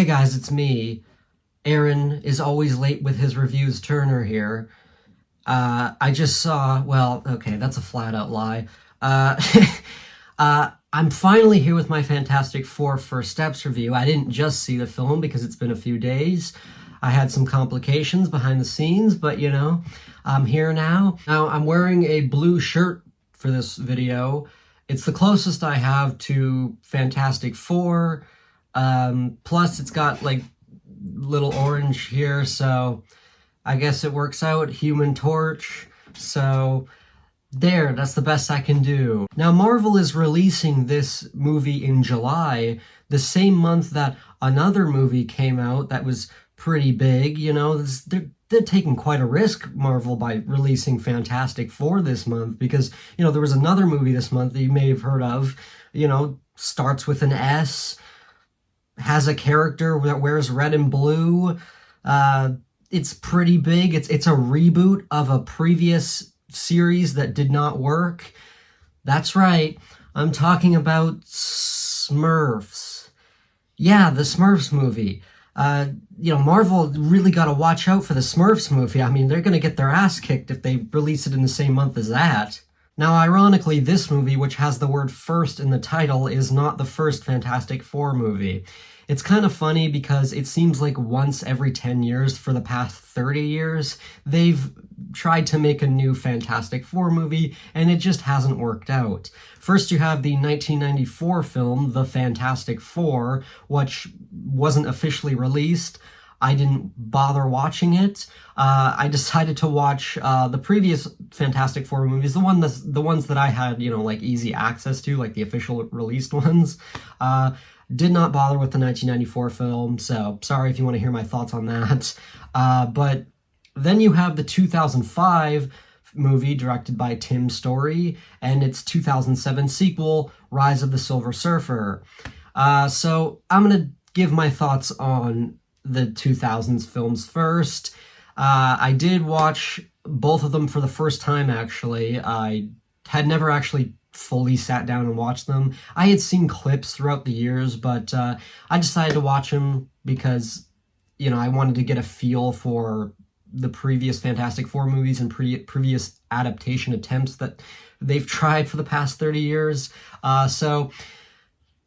Hey guys, it's me. Aaron is always late with his reviews. Turner here. I just saw, well, okay, that's a flat out lie. Uh, I'm finally here with my Fantastic Four First Steps review. I didn't just see the film because it's been a few days. I had some complications behind the scenes, but you know, I'm here now. Now, I'm wearing a blue shirt for this video. It's the closest I have to Fantastic Four. Plus it's got like little orange here, so I guess it works out. Human Torch. So there, that's the best I can do. Now, Marvel is releasing this movie in July, the same month that another movie came out that was pretty big. You know, they're taking quite a risk, Marvel, by releasing Fantastic Four this month, because, you know, there was another movie this month that you may have heard of, you know, starts with an S, has a character that wears red and blue. It's pretty big. It's a reboot of a previous series that did not work. That's right. I'm talking about Smurfs. Yeah, the Smurfs movie. You know, Marvel really got to watch out for the Smurfs movie. I mean, they're going to get their ass kicked if they release it in the same month as that. Now, ironically, this movie, which has the word first in the title, is not the first Fantastic Four movie. It's kind of funny because it seems like once every 10 years for the past 30 years, they've tried to make a new Fantastic Four movie, and it just hasn't worked out. First, you have the 1994 film, The Fantastic Four, which wasn't officially released. I didn't bother watching it. I decided to watch the previous Fantastic Four movies, the ones that I had, you know, like easy access to, like the official released ones. Did not bother with the 1994 film, so sorry if you want to hear my thoughts on that. But then you have the 2005 movie directed by Tim Story, and its 2007 sequel, Rise of the Silver Surfer. So I'm going to give my thoughts on the 2000s films first. I did watch both of them for the first time, actually. I had never actually fully sat down and watched them. I had seen clips throughout the years, but I decided to watch them because, you know, I wanted to get a feel for the previous Fantastic Four movies and previous adaptation attempts that they've tried for the past 30 years. So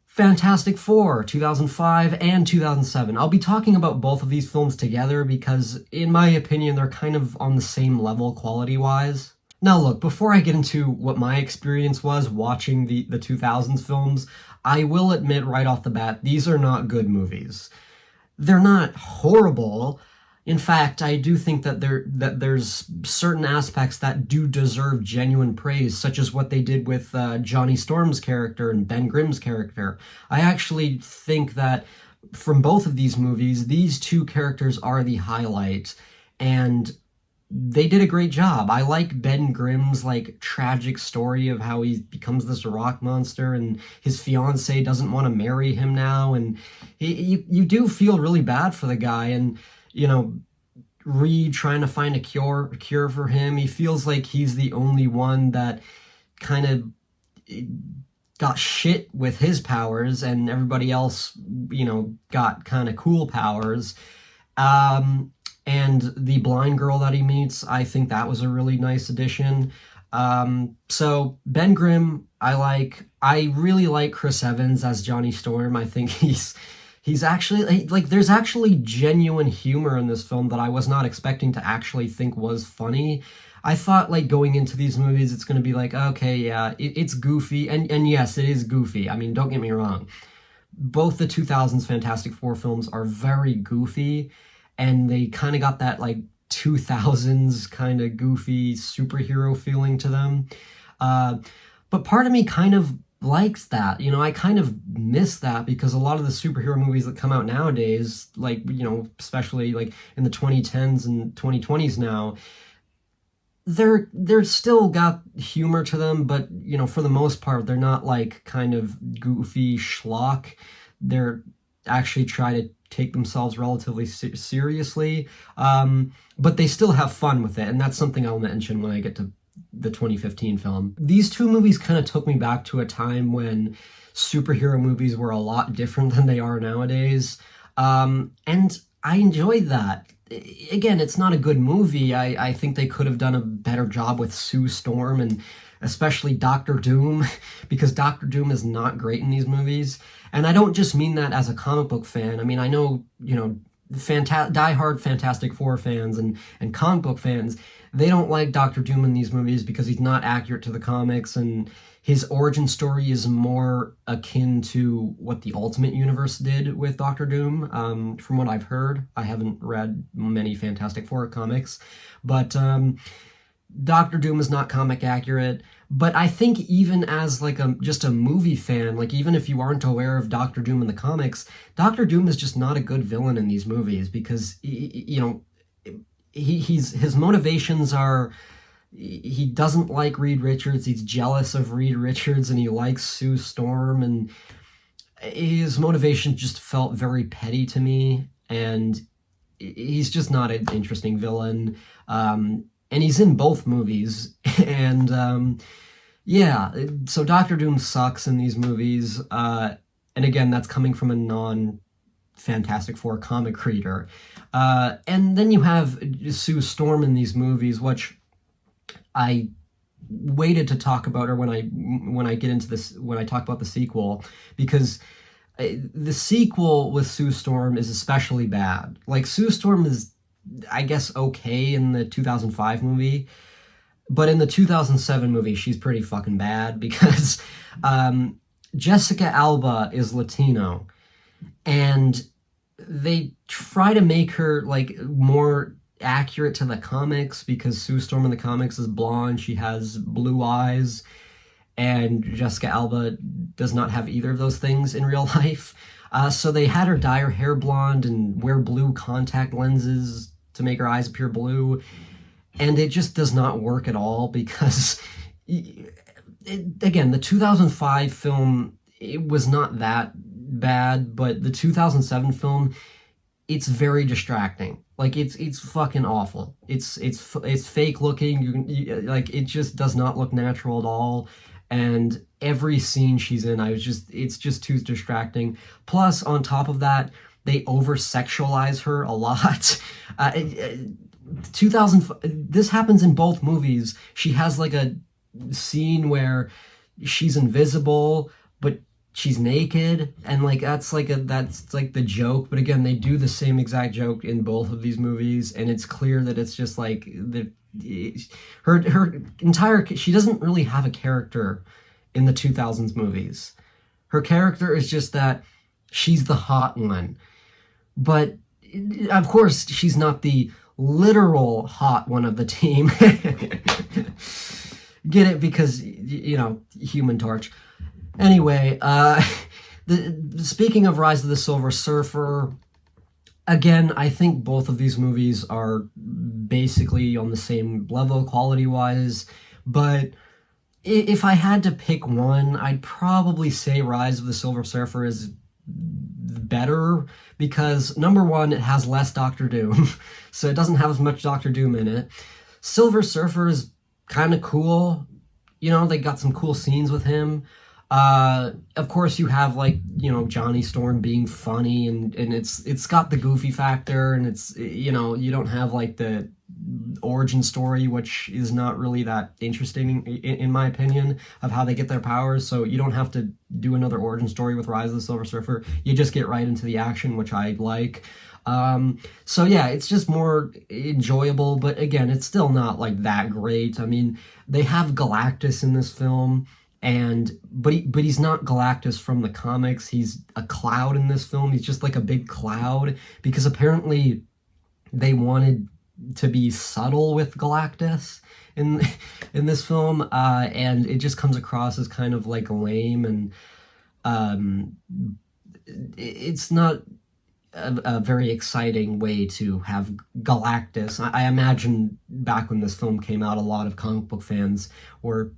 Fantastic Four, 2005 and 2007. I'll be talking about both of these films together because, in my opinion, they're kind of on the same level quality-wise. Now look, before I get into what my experience was watching the 2000s films, I will admit right off the bat, these are not good movies. They're not horrible. In fact, I do think that there's certain aspects that do deserve genuine praise, such as what they did with Johnny Storm's character and Ben Grimm's character. I actually think that from both of these movies, these two characters are the highlight, and they did a great job. I like Ben Grimm's like tragic story of how he becomes this rock monster and his fiance doesn't want to marry him now, and you do feel really bad for the guy, and you know, Reed trying to find a cure for him. He feels like he's the only one that kind of got shit with his powers, and everybody else, you know, got kind of cool powers. And the blind girl that he meets, I think that was a really nice addition. So Ben Grimm, I really like Chris Evans as Johnny Storm. I think he's actually, like, there's actually genuine humor in this film that I was not expecting to actually think was funny. I thought, like, going into these movies, it's going to be like, okay, yeah, it's goofy. And yes, it is goofy. I mean, don't get me wrong. Both the 2000s Fantastic Four films are very goofy, and they kind of got that, like, 2000s kind of goofy superhero feeling to them. But part of me kind of likes that. You know, I kind of miss that because a lot of the superhero movies that come out nowadays, like, you know, especially like in the 2010s and 2020s now, they're still got humor to them, but, you know, for the most part, they're not like kind of goofy schlock. They're actually try to take themselves relatively seriously, but they still have fun with it, and that's something I'll mention when I get to the 2015 film. These two movies kind of took me back to a time when superhero movies were a lot different than they are nowadays. And I enjoyed that. Again, it's not a good movie. I think they could have done a better job with Sue Storm and especially Doctor Doom, because Doctor Doom is not great in these movies. And I don't just mean that as a comic book fan. I mean, I know, diehard Fantastic Four fans and comic book fans, they don't like Doctor Doom in these movies because he's not accurate to the comics, and his origin story is more akin to what the Ultimate Universe did with Doctor Doom. From what I've heard, I haven't read many Fantastic Four comics, but Doctor Doom is not comic accurate. But I think even as like just a movie fan, like even if you aren't aware of Doctor Doom in the comics, Doctor Doom is just not a good villain in these movies because his motivations are, he doesn't like Reed Richards, he's jealous of Reed Richards, and he likes Sue Storm, and his motivation just felt very petty to me, and he's just not an interesting villain. And he's in both movies, and yeah, so Doctor Doom sucks in these movies, and again, that's coming from a non-Fantastic Four comic reader. And then you have Sue Storm in these movies, which I waited to talk about her when I get into this, when I talk about the sequel, because the sequel with Sue Storm is especially bad. Like, Sue Storm is, I guess, okay in the 2005 movie, but in the 2007 movie, she's pretty fucking bad because Jessica Alba is Latino, and they try to make her like more accurate to the comics because Sue Storm in the comics is blonde, she has blue eyes, and Jessica Alba does not have either of those things in real life. So they had her dye her hair blonde and wear blue contact lenses to make her eyes appear blue, and it just does not work at all because, again, the 2005 film, it was not that bad, but the 2007 film, it's very distracting. Like, it's fucking awful. It's fake looking. Like, it just does not look natural at all. And every scene she's in, it's just too distracting. Plus, on top of that, they over-sexualize her a lot. 2000, this happens in both movies. She has like a scene where she's invisible, but she's naked, and like that's like the joke. But again, they do the same exact joke in both of these movies, and it's clear that it's just like her entire, she doesn't really have a character in the 2000s movies. Her character is just that she's the hot one, but of course she's not the literal hot one of the team. Get it? Because, Human Torch. Anyway, speaking of Rise of the Silver Surfer, again, I think both of these movies are basically on the same level quality-wise, but if I had to pick one, I'd probably say Rise of the Silver Surfer is better because, number one, it has less Doctor Doom, so it doesn't have as much Doctor Doom in it. Silver Surfer is kind of cool. They got some cool scenes with him. Of course, you have, like, Johnny Storm being funny, and it's got the goofy factor, and it's, you don't have, like, the origin story, which is not really that interesting, in my opinion, of how they get their powers, so you don't have to do another origin story with Rise of the Silver Surfer. You just get right into the action, which I like. So yeah, it's just more enjoyable, but again, it's still not, like, that great. I mean, they have Galactus in this film, but he's not Galactus from the comics. He's a cloud in this film. He's just like a big cloud, because apparently they wanted to be subtle with Galactus in this film, and it just comes across as kind of like lame, and it's not a very exciting way to have Galactus. I imagine back when this film came out, a lot of comic book fans were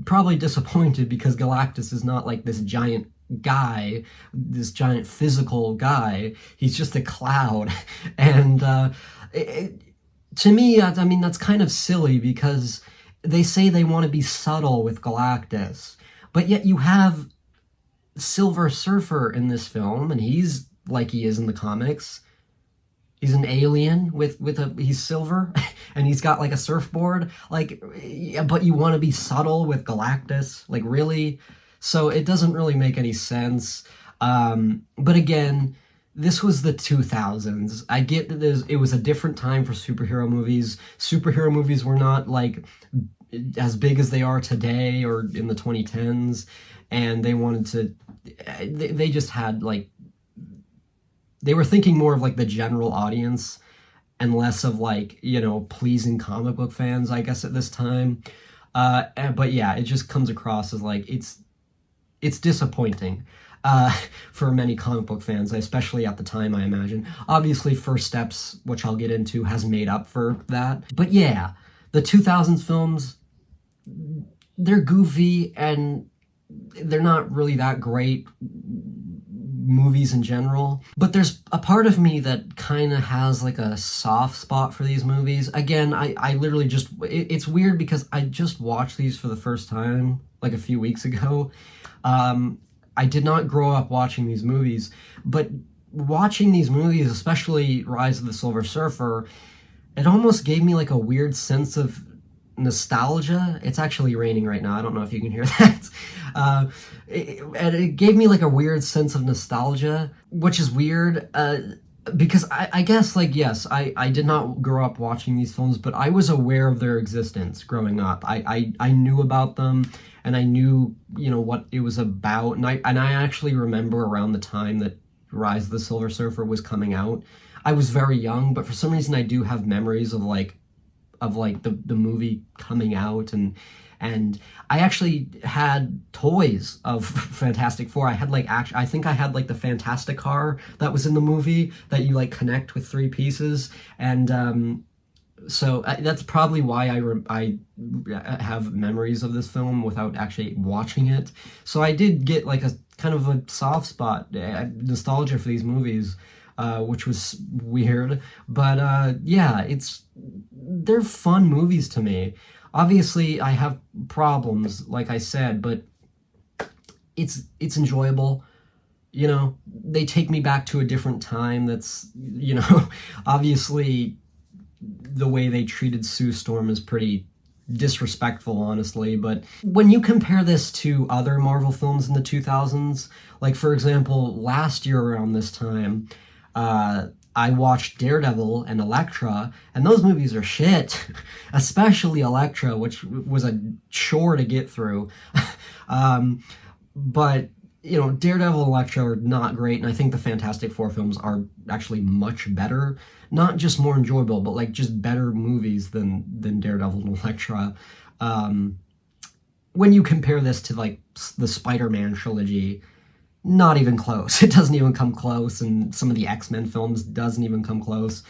probably disappointed because Galactus is not like this giant guy, this giant physical guy. He's just a cloud. And to me, I mean, that's kind of silly because they say they want to be subtle with Galactus, but yet you have Silver Surfer in this film, and he's like he is in the comics. He's an alien he's silver and he's got like a surfboard. Like, yeah, but you want to be subtle with Galactus? Like, really? So it doesn't really make any sense. But again, this was the 2000s. I get that it was a different time for superhero movies. Superhero movies were not like as big as they are today or in the 2010s, and they wanted to. They just had like they were thinking more of like the general audience and less of like, pleasing comic book fans, I guess, at this time. But yeah, it just comes across as like it's disappointing for many comic book fans, especially at the time, I imagine. Obviously, First Steps, which I'll get into, has made up for that. But yeah, the 2000s films, they're goofy and they're not really that great movies in general, but there's a part of me that kind of has like a soft spot for these movies. Again, I literally just, it's weird because I just watched these for the first time like a few weeks ago. I did not grow up watching these movies, but watching these movies, especially Rise of the Silver Surfer, it almost gave me like a weird sense of nostalgia. It's actually raining right now. I don't know if you can hear that. And it gave me like a weird sense of nostalgia, which is weird because I guess, like, yes, I did not grow up watching these films, but I was aware of their existence growing up. I knew about them and I knew, what it was about. And I actually remember around the time that Rise of the Silver Surfer was coming out. I was very young, but for some reason I do have memories of the movie coming out, and I actually had toys of Fantastic Four. I had I think I had like the Fantastic car that was in the movie that you like connect with 3 pieces, and so that's probably why I have memories of this film without actually watching it. So I did get like a kind of a soft spot, nostalgia for these movies. Which was weird, but yeah, they're fun movies to me. Obviously, I have problems, like I said, but it's enjoyable. They take me back to a different time. That's obviously the way they treated Sue Storm is pretty disrespectful, honestly. But when you compare this to other Marvel films in the 2000s, like for example, last year around this time, I watched Daredevil and Elektra, and those movies are shit. Especially Elektra, which was a chore to get through. But, Daredevil and Elektra are not great, and I think the Fantastic Four films are actually much better. Not just more enjoyable, but like just better movies than Daredevil and Elektra. When you compare this to like the Spider-Man trilogy, not even close. It doesn't even come close, and some of the X-Men films doesn't even come close.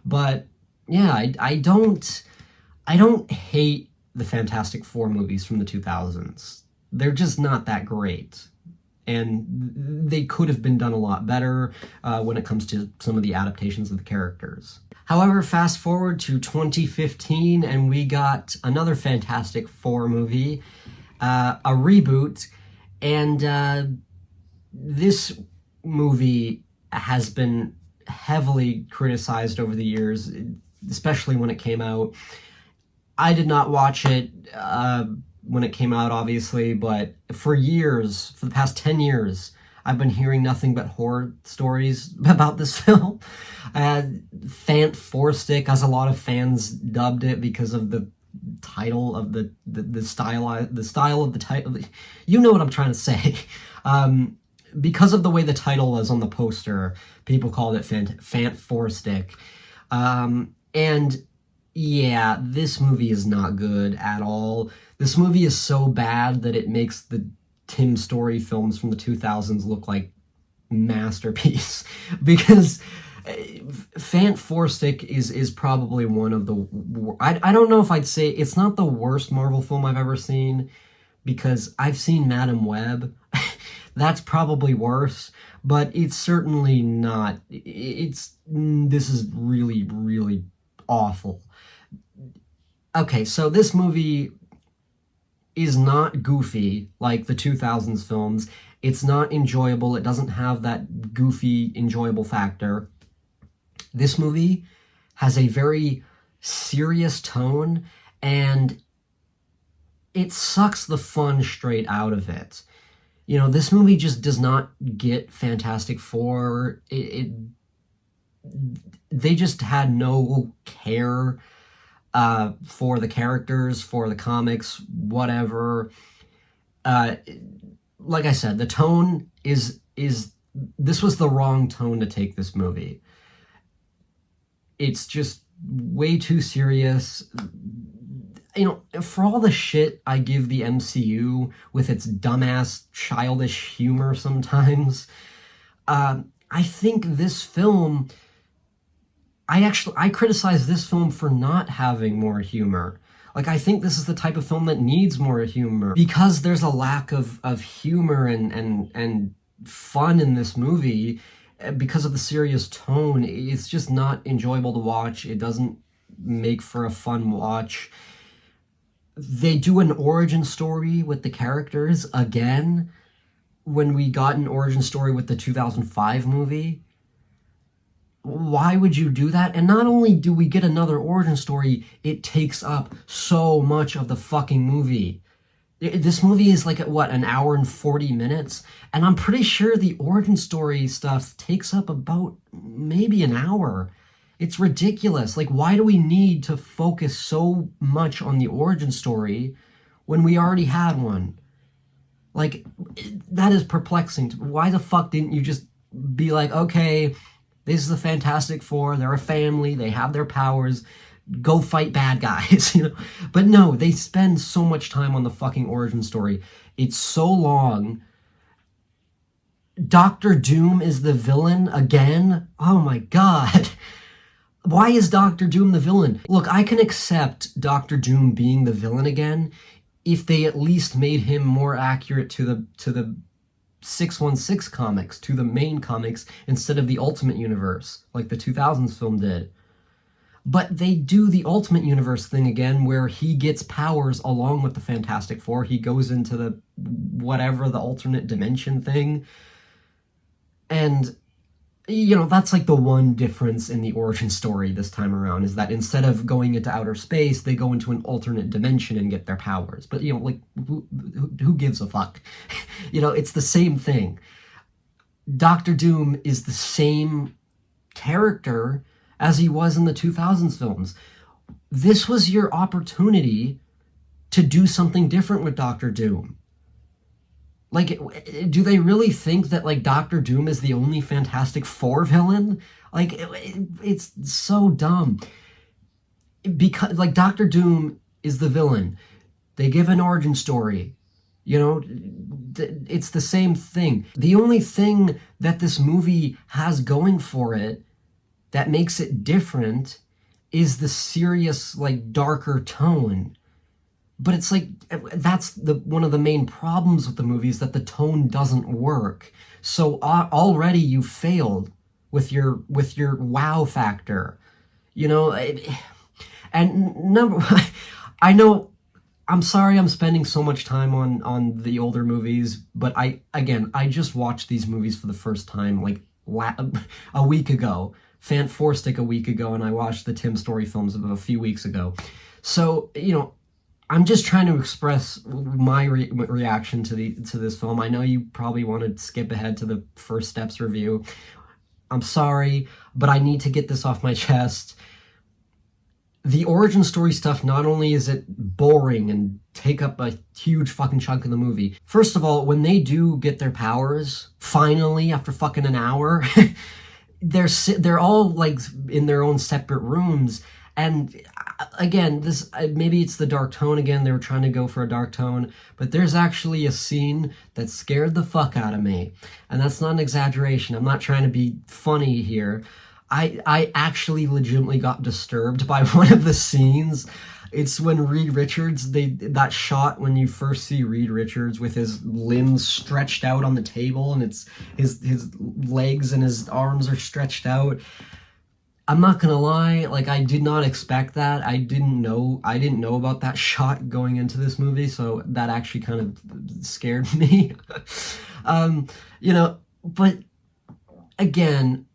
But yeah, I don't hate the Fantastic Four movies from the 2000s. They're just not that great, and they could have been done a lot better when it comes to some of the adaptations of the characters. However, fast forward to 2015, and we got another Fantastic Four movie, a reboot, and this movie has been heavily criticized over the years, especially when it came out. I did not watch it when it came out, obviously, but for the past 10 years, I've been hearing nothing but horror stories about this film. Fant Four Stick, as a lot of fans dubbed it because of the title of the style of the title. You know what I'm trying to say. Because of the way the title was on the poster, people called it Fant Four Stick. And yeah, this movie is not good at all. This movie is so bad that it makes the Tim Story films from the 2000s look like masterpiece. Because Fant Four Stick is probably one of the... I don't know if I'd say... It's not the worst Marvel film I've ever seen, because I've seen Madam Web. That's probably worse, but it's certainly not. This is really, really awful. Okay, so this movie is not goofy like the 2000s films. It's not enjoyable. It doesn't have that goofy, enjoyable factor. This movie has a very serious tone, and it sucks the fun straight out of it. You know, this movie just does not get Fantastic Four. They just had no care for the characters, for the comics, whatever. Like I said, the tone is this was the wrong tone to take this movie. It's just way too serious. You know, for all the shit I give the MCU with its dumbass, childish humor sometimes, I think this film, I criticize this film for not having more humor. Like, I think this is the type of film that needs more humor. Because there's a lack of humor and fun in this movie, because of the serious tone, it's just not enjoyable to watch. It doesn't make for a fun watch. They do an origin story with the characters again, when we got an origin story with the 2005 movie. Why would you do that? And not only do we get another origin story, it takes up so much of the fucking movie. This movie is like, what, an hour and 40 minutes? And I'm pretty sure the origin story stuff takes up about maybe an hour. It's ridiculous. Like, why do we need to focus so much on the origin story when we already had one? Like, that is perplexing. Why the fuck didn't you just be like, okay, this is the Fantastic Four, they're a family, they have their powers, go fight bad guys, you know? But no, they spend so much time on the fucking origin story. It's so long. Doctor Doom is the villain again? Oh my god. Why is Doctor Doom the villain? Look, I can accept Doctor Doom being the villain again if they at least made him more accurate to the 616 comics, to the main comics, instead of the Ultimate Universe, like the 2000s film did. But they do the Ultimate Universe thing again, where he gets powers along with the Fantastic Four. He goes into the whatever, the alternate dimension thing. And you know, that's like the one difference in the origin story this time around, is that instead of going into outer space, they go into an alternate dimension and get their powers. But, you know, like, who gives a fuck? You know, it's the same thing. Doctor Doom is the same character as he was in the 2000s films. This was your opportunity to do something different with Doctor Doom. Like, do they really think that, like, Doctor Doom is the only Fantastic Four villain? Like, it's so dumb. Because, like, Doctor Doom is the villain. They give an origin story. You know, it's the same thing. The only thing that this movie has going for it that makes it different is the serious, like, darker tone. But it's like, that's one of the main problems with the movie, is that the tone doesn't work. So already you failed with your wow factor, you know. And I know, I'm sorry I'm spending so much time on the older movies, but I just watched these movies for the first time like a week ago. Fant4stick a week ago, and I watched the Tim Story films a few weeks ago. So, you know, I'm just trying to express my reaction to this film. I know you probably want to skip ahead to the First Steps review. I'm sorry, but I need to get this off my chest. The origin story stuff, not only is it boring and take up a huge fucking chunk of the movie. First of all, when they do get their powers, finally, after fucking an hour, they're all like in their own separate rooms. And again, this maybe it's the dark tone again. They were trying to go for a dark tone, but there's actually a scene that scared the fuck out of me. And that's not an exaggeration. I'm not trying to be funny here. I actually legitimately got disturbed by one of the scenes. It's when Reed Richards, that shot when you first see Reed Richards with his limbs stretched out on the table, and it's his legs and his arms are stretched out. I'm not gonna lie, like, I did not expect that. I didn't know about that shot going into this movie, so that actually kind of scared me. You know, but again,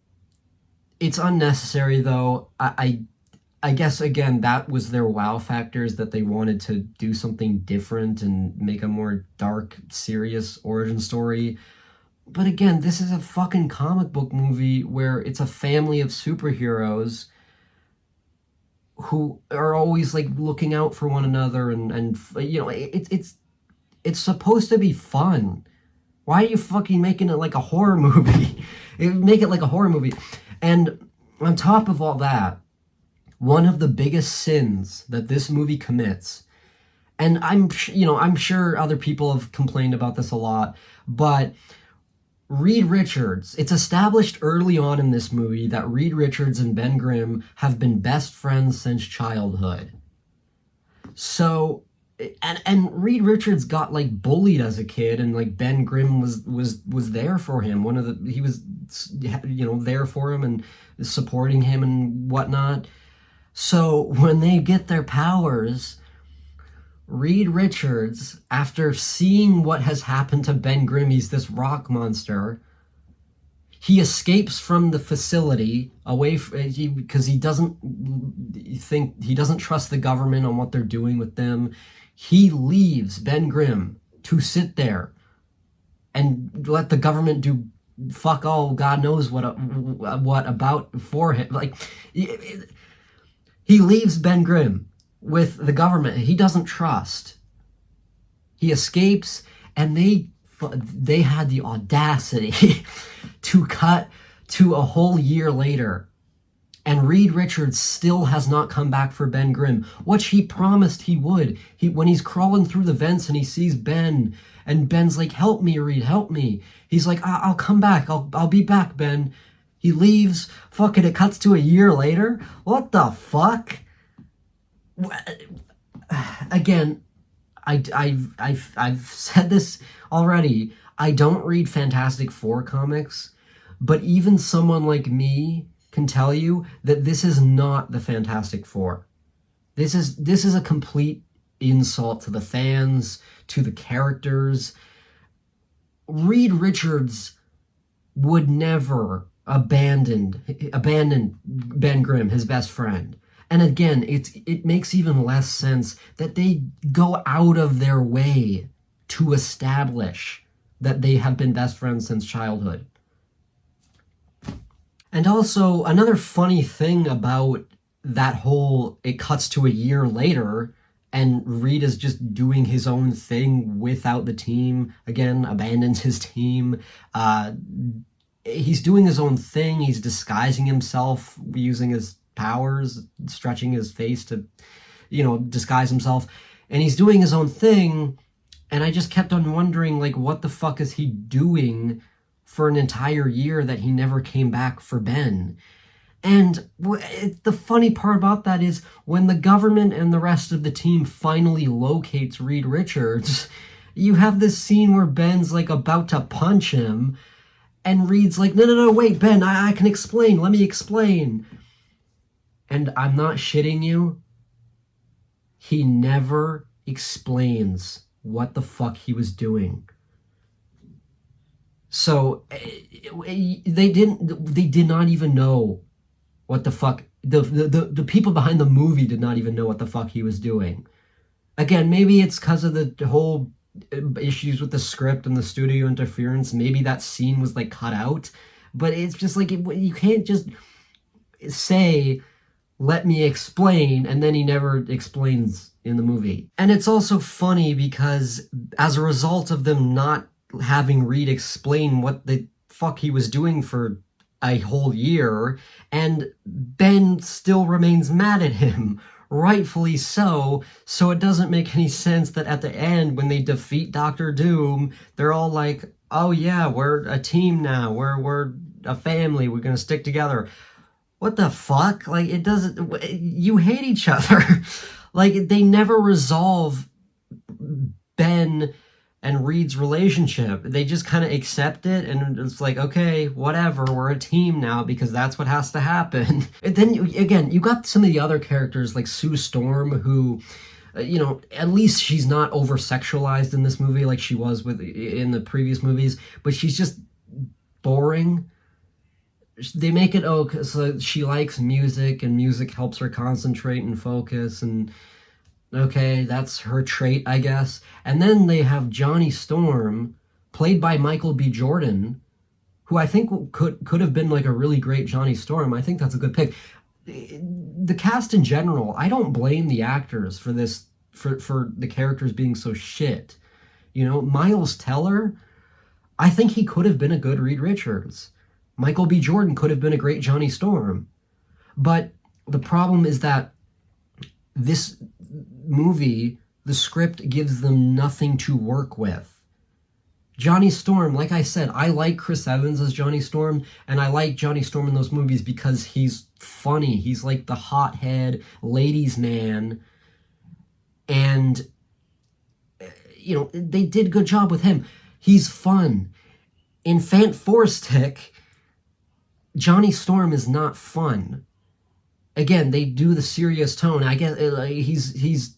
it's unnecessary though. I guess again that was their wow factors, that they wanted to do something different and make a more dark, serious origin story. But again, this is a fucking comic book movie where it's a family of superheroes who are always like looking out for one another, and you know, it's supposed to be fun. Why are you fucking making it like a horror movie? Make it like a horror movie. And on top of all that, one of the biggest sins that this movie commits, and I'm sure other people have complained about this a lot, but Reed Richards, it's established early on in this movie that Reed Richards and Ben Grimm have been best friends since childhood. So, and Reed Richards got like bullied as a kid, and like Ben Grimm was there for him. He was, you know, there for him and supporting him and whatnot. So when they get their powers, Reed Richards, after seeing what has happened to Ben Grimm, he's this rock monster. He escapes from the facility away because he doesn't trust the government on what they're doing with them. He leaves Ben Grimm to sit there and let the government do fuck all. God knows what about for him. Like, he leaves Ben Grimm with the government he doesn't trust. He escapes, and they had the audacity to cut to a whole year later, and Reed Richards still has not come back for Ben Grimm, which he promised he would. When he's crawling through the vents and he sees Ben, and Ben's like, "Help me, Reed, help me." He's like, "I'll come back. I'll be back, Ben." He leaves. Fucking, it cuts to a year later. What the fuck? Again, I've said this already. I don't read Fantastic Four comics, but even someone like me can tell you that this is not the Fantastic Four. This is a complete insult to the fans, to the characters. Reed Richards would never abandon Ben Grimm, his best friend. And again, it makes even less sense that they go out of their way to establish that they have been best friends since childhood. And also, another funny thing about that whole, it cuts to a year later, and Reed is just doing his own thing without the team. Again, abandons his team. He's doing his own thing. He's disguising himself using his powers, stretching his face to, disguise himself. And he's doing his own thing. And I just kept on wondering, like, what the fuck is he doing for an entire year that he never came back for Ben? And the funny part about that is when the government and the rest of the team finally locates Reed Richards, you have this scene where Ben's like about to punch him, and Reed's like, no, wait, Ben, I can explain. Let me explain. And I'm not shitting you. He never explains what the fuck he was doing. So they did not even know what the fuck, the people behind the movie did not even know what the fuck he was doing. Again, maybe it's because of the whole issues with the script and the studio interference. Maybe that scene was like cut out, but it's just like, you can't just say, let me explain, and then he never explains in the movie. And it's also funny because as a result of them not having Reed explain what the fuck he was doing for a whole year, and Ben still remains mad at him, rightfully so it doesn't make any sense that at the end, when they defeat Doctor Doom, they're all like, oh yeah, we're a team now, we're a family, we're gonna stick together. What the fuck? Like, it doesn't, you hate each other. Like, they never resolve Ben and Reed's relationship. They just kind of accept it, and it's like, okay, whatever, we're a team now because that's what has to happen. And then, you got some of the other characters like Sue Storm, who At least she's not over sexualized in this movie like she was in the previous movies, but she's just boring. They make it, so she likes music and music helps her concentrate and focus, and okay, that's her trait, I guess. And then they have Johnny Storm, played by Michael B. Jordan, who I think could have been like a really great Johnny Storm. I think that's a good pick. The cast in general, I don't blame the actors for this, for the characters being so shit. Miles Teller, I think he could have been a good Reed Richards. Michael B. Jordan could have been a great Johnny Storm. But the problem is that this movie, the script gives them nothing to work with. Johnny Storm, like I said, I like Chris Evans as Johnny Storm, and I like Johnny Storm in those movies because he's funny. He's like the hothead ladies' man, and they did a good job with him. He's fun. In Fant Four Stick, Johnny Storm is not fun. Again, they do the serious tone. I guess he's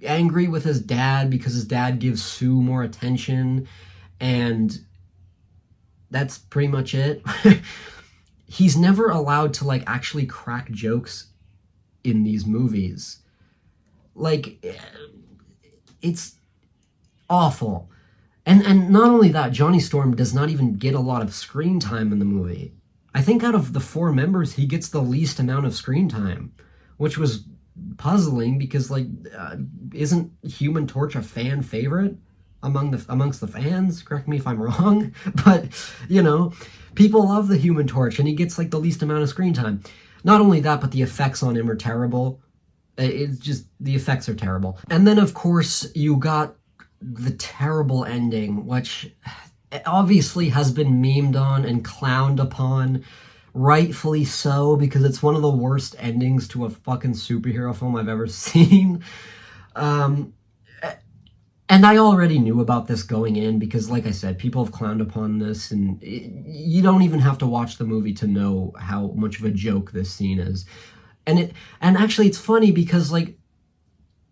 angry with his dad because his dad gives Sue more attention, and that's pretty much it. He's never allowed to actually crack jokes in these movies. It's awful. And not only that, Johnny Storm does not even get a lot of screen time in the movie. I think out of the four members, he gets the least amount of screen time, which was puzzling because isn't Human Torch a fan favorite amongst the fans? Correct me if I'm wrong, but people love the Human Torch, and he gets the least amount of screen time. Not only that, but the effects on him are terrible. It's just, the effects are terrible. And then of course you got the terrible ending, which obviously has been memed on and clowned upon, rightfully so, because it's one of the worst endings to a fucking superhero film I've ever seen. And I already knew about this going in because, like I said, people have clowned upon this, and you don't even have to watch the movie to know how much of a joke this scene is. And actually it's funny because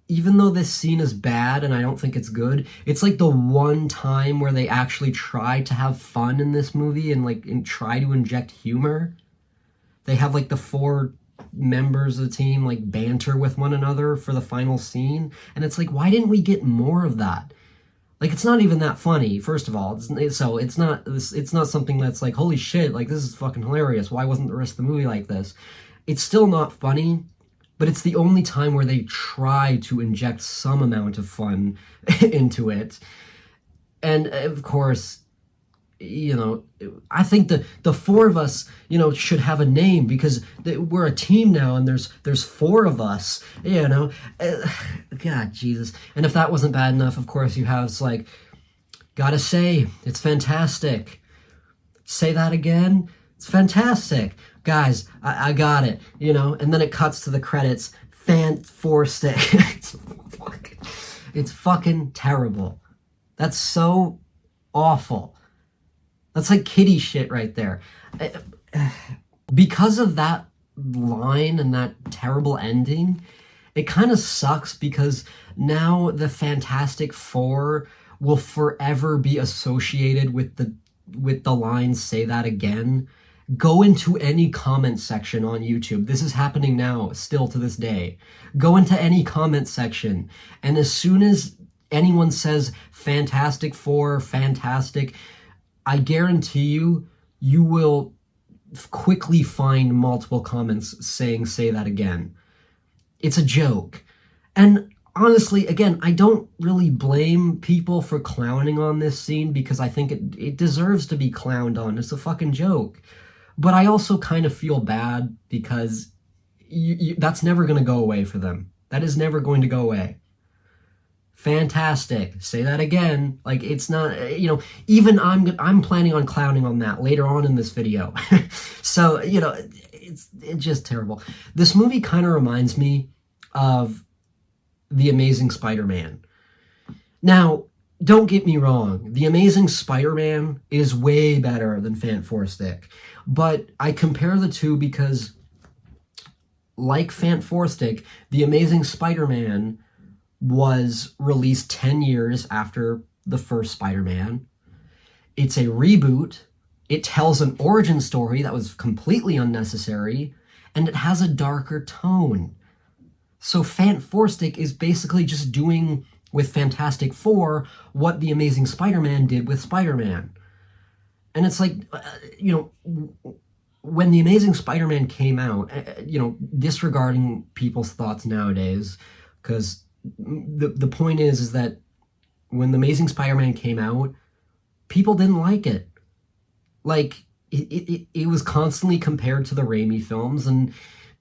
even though this scene is bad and I don't think it's good, it's the one time where they actually try to have fun in this movie and try to inject humor. They have the four members of the team banter with one another for the final scene, and it's why didn't we get more of that? It's not even that funny, first of all. It's not something that's holy shit, this is fucking hilarious. Why wasn't the rest of the movie like this? It's still not funny, but it's the only time where they try to inject some amount of fun into it. And of course, I think the four of us, should have a name because we're a team now, and there's four of us, God, Jesus. And if that wasn't bad enough, of course, you have, gotta say, it's fantastic. Say that again. It's fantastic. Guys, I got it, and then it cuts to the credits. Fant Four Stick. It's fucking terrible. That's so awful. That's kitty shit right there. Because of that line and that terrible ending, it kind of sucks because now the Fantastic Four will forever be associated with the line "say that again." Go into any comment section on YouTube. This is happening now, still to this day. Go into any comment section, and as soon as anyone says Fantastic Four, fantastic, I guarantee you will quickly find multiple comments saying "say that again." It's a joke. And honestly, again, I don't really blame people for clowning on this scene because I think it deserves to be clowned on. It's a fucking joke. But I also kind of feel bad because that's never going to go away for them. That is never going to go away. Fantastic. Say that again. It's not, even I'm planning on clowning on that later on in this video. So, it's just terrible. This movie kind of reminds me of The Amazing Spider-Man. Now, don't get me wrong. The Amazing Spider-Man is way better than Fant Four Stick. But I compare the two because, like Fant Four Stick, The Amazing Spider-Man was released 10 years after the first Spider-Man. It's a reboot. It tells an origin story that was completely unnecessary, and it has a darker tone. So Fant4stic is basically just doing with Fantastic Four what the Amazing Spider-Man did with Spider-Man. And it's like, when the Amazing Spider-Man came out, disregarding people's thoughts nowadays, because the point is that when the Amazing Spider-Man came out, people didn't like it. Like, it was constantly compared to the Raimi films, and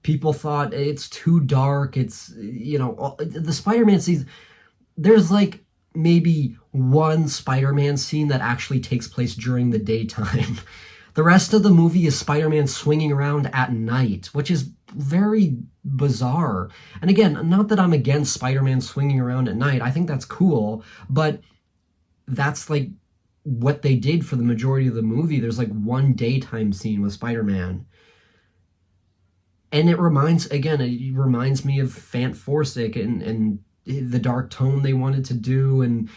people thought it's too dark. It's, the Spider-Man scenes, there's like maybe one Spider-Man scene that actually takes place during the daytime. The rest of the movie is Spider-Man swinging around at night, which is very bizarre. And again, not that I'm against Spider-Man swinging around at night. I think that's cool, but that's like what they did for the majority of the movie. There's like one daytime scene with Spider-Man. And it reminds me of Fant4stic and the dark tone they wanted to do and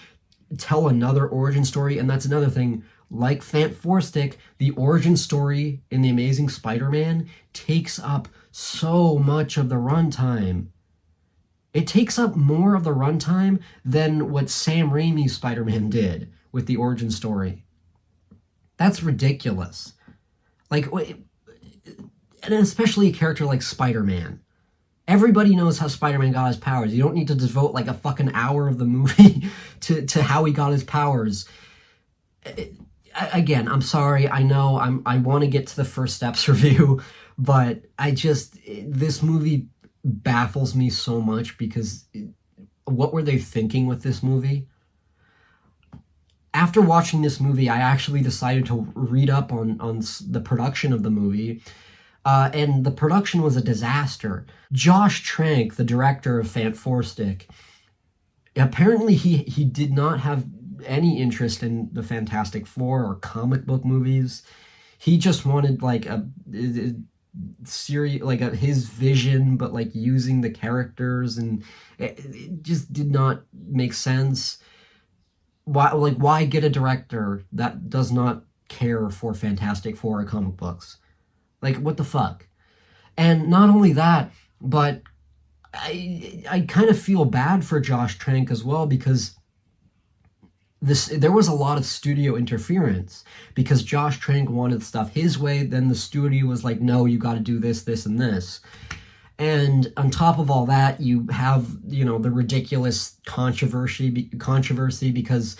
tell another origin story. And that's another thing. Like Fant4stic, the origin story in The Amazing Spider-Man takes up so much of the runtime. It takes up more of the runtime than what Sam Raimi's Spider-Man did with the origin story. That's ridiculous. Like, and especially a character like Spider-Man. Everybody knows how Spider-Man got his powers. You don't need to devote like a fucking hour of the movie to how he got his powers. Again, I'm sorry. I know I want to get to the First Steps review, but this movie baffles me so much because what were they thinking with this movie? After watching this movie, I actually decided to read up on the production of the movie. And the production was a disaster. Josh Trank, the director of Fant4stic, apparently he did not have any interest in the Fantastic Four or comic book movies. He just wanted like a series, like his vision, but like using the characters, and it just did not make sense. Why get a director that does not care for Fantastic Four or comic books? Like, what the fuck? And not only that, but I kind of feel bad for Josh Trank as well, because there was a lot of studio interference, because Josh Trank wanted stuff his way, then the studio was like, no, you got to do this, this, and this. And on top of all that, you have, the ridiculous controversy because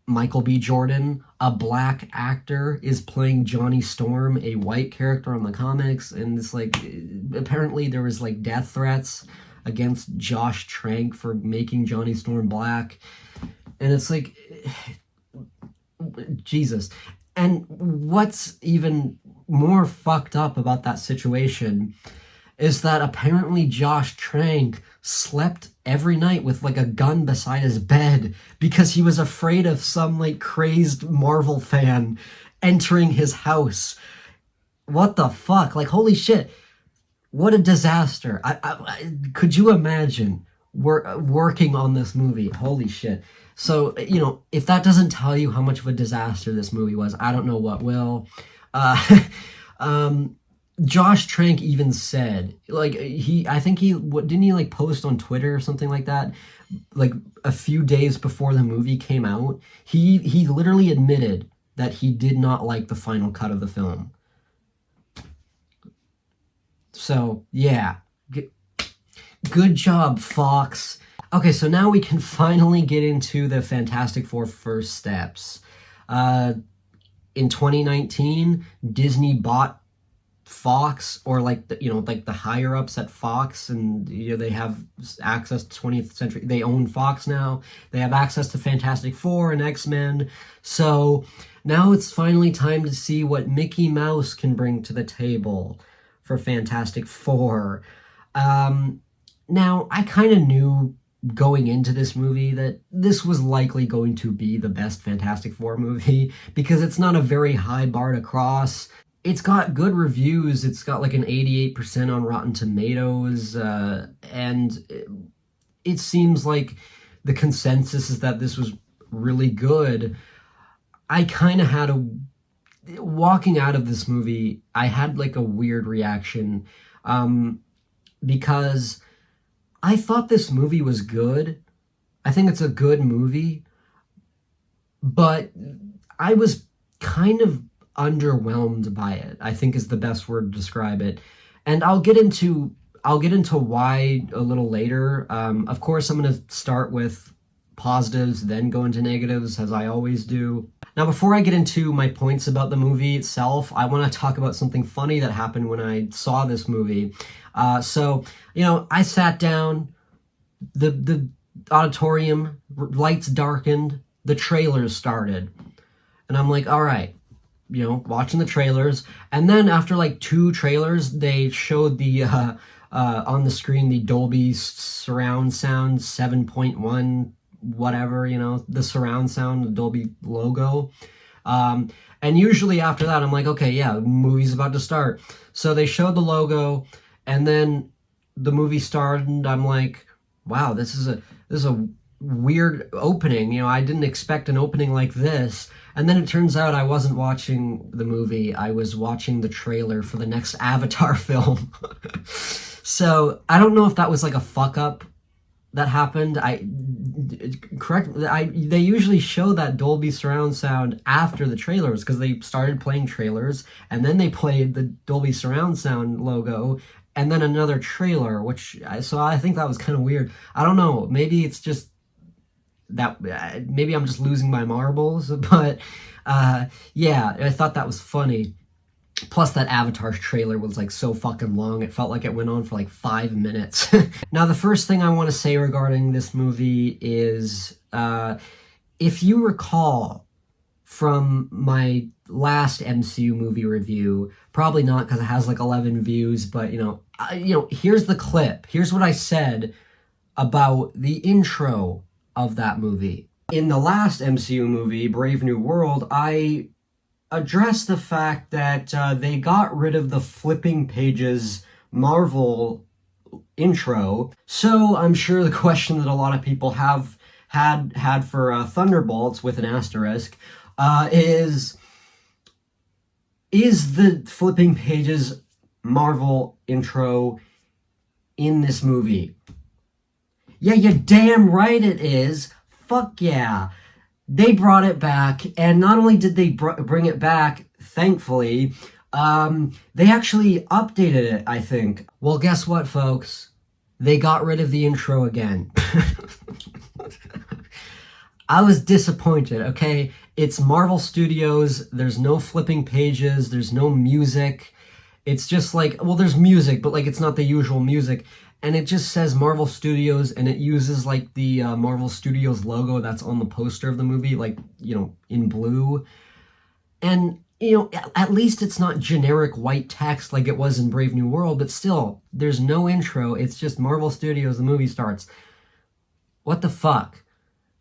Michael B. Jordan, a black actor, is playing Johnny Storm, a white character on the comics, and it's like, apparently there was like death threats against Josh Trank for making Johnny Storm black, and it's like, Jesus. And what's even more fucked up about that situation is that apparently Josh Trank slept every night with like a gun beside his bed because he was afraid of some like crazed Marvel fan entering his house. What the fuck? Like, holy shit. What a disaster. Could you imagine working on this movie? Holy shit. So, if that doesn't tell you how much of a disaster this movie was, I don't know what will. Josh Trank even said, like, didn't he like post on Twitter or something like that, like a few days before the movie came out, he literally admitted that he did not like the final cut of the film. So, yeah. Good job, Fox. Okay, so now we can finally get into the Fantastic Four First Steps. In 2019, Disney bought Fox, or like the higher ups at Fox, and they have access to 20th Century. They own Fox now. They have access to Fantastic Four and X-Men. So now it's finally time to see what Mickey Mouse can bring to the table for Fantastic Four. Now I kind of knew going into this movie that this was likely going to be the best Fantastic Four movie, because it's not a very high bar to cross. It's got good reviews. It's got like an 88% on Rotten Tomatoes, and it seems like the consensus is that this was really good. I kind of had walking out of this movie, I had like a weird reaction, because I thought this movie was good. I think it's a good movie, but I was kind of underwhelmed by it, I think is the best word to describe it. And I'll get into why a little later. Of course, I'm going to start with positives, then go into negatives, as I always do. Now, before I get into my points about the movie itself, I want to talk about something funny that happened when I saw this movie. So, I sat down, the auditorium, lights darkened, the trailers started. And I'm like, all right, watching the trailers. And then after like 2 trailers, they showed the on the screen the Dolby surround sound 7.1 whatever, the surround sound, the Dolby logo. And usually after that, I'm like, okay, yeah, movie's about to start. So they showed the logo, and then the movie started, and I'm like, wow, this is a weird opening. I didn't expect an opening like this. And then it turns out I wasn't watching the movie. I was watching the trailer for the next Avatar film. So I don't know if that was like a fuck up that happened. They usually show that Dolby surround sound after the trailers, because they started playing trailers and then they played the Dolby surround sound logo and then another trailer, so I think that was kind of weird. I don't know, maybe it's just that, maybe I'm just losing my marbles, but yeah, I thought that was funny. Plus, that Avatar trailer was like so fucking long. It felt like it went on for like 5 minutes. Now, the first thing I want to say regarding this movie is, if you recall from my last MCU movie review, probably not because it has like 11 views, but here's the clip. Here's what I said about the intro of that movie. In the last MCU movie, Brave New World, I addressed the fact that they got rid of the flipping pages Marvel intro. So I'm sure the question that a lot of people have had for Thunderbolts with an asterisk is the flipping pages Marvel intro in this movie? Yeah, you're damn right it is. Fuck yeah. They brought it back, and not only did they bring it back, thankfully, they actually updated it, I think. Well, guess what, folks? They got rid of the intro again. I was disappointed, okay? It's Marvel Studios, there's no flipping pages, there's no music. It's just like, well, there's music, but like it's not the usual music. And it just says Marvel Studios, and it uses like the Marvel Studios logo that's on the poster of the movie, like, in blue. And, at least it's not generic white text like it was in Brave New World, but still, there's no intro. It's just Marvel Studios, the movie starts. What the fuck?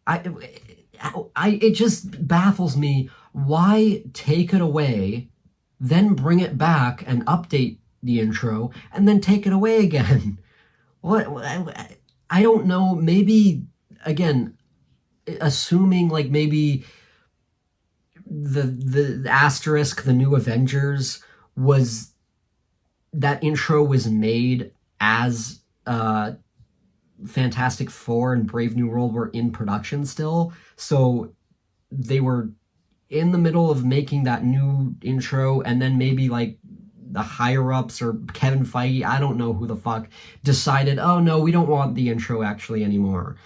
It just baffles me. Why take it away, then bring it back and update the intro, and then take it away again? What? I don't know. Maybe, again, assuming like maybe the asterisk, the New Avengers, was that intro was made as Fantastic Four and Brave New World were in production still, so they were in the middle of making that new intro, and then maybe like the higher-ups or Kevin Feige, I don't know who the fuck, decided, oh no, we don't want the intro actually anymore.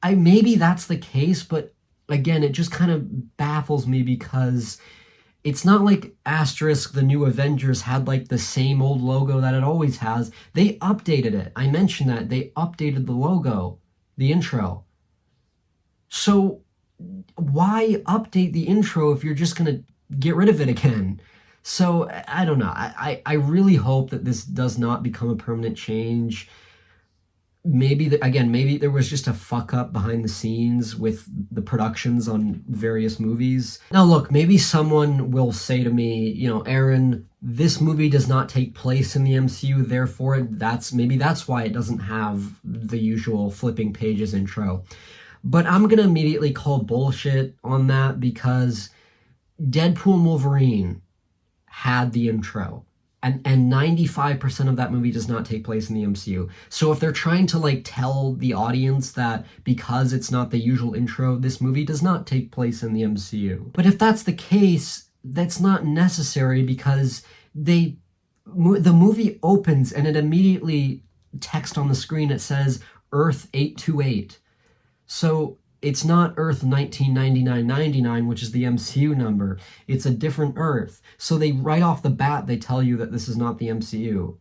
Maybe that's the case, but again, it just kind of baffles me because it's not like asterisk the New Avengers had like the same old logo that it always has. They updated it. I mentioned that. They updated the logo, the intro. So why update the intro if you're just going to get rid of it again? So, I don't know. I really hope that this does not become a permanent change. maybe there was just a fuck up behind the scenes with the productions on various movies. Now look, maybe someone will say to me, Aaron, this movie does not take place in the MCU, therefore that's why it doesn't have the usual flipping pages intro. But I'm gonna immediately call bullshit on that, because Deadpool and Wolverine had the intro. And 95% of that movie does not take place in the MCU. So if they're trying to like tell the audience that because it's not the usual intro, this movie does not take place in the MCU. But if that's the case, that's not necessary, because the movie opens and it immediately, text on the screen, it says Earth 828. So it's not Earth 1999-99, which is the MCU number. It's a different Earth. So they, right off the bat, they tell you that this is not the MCU.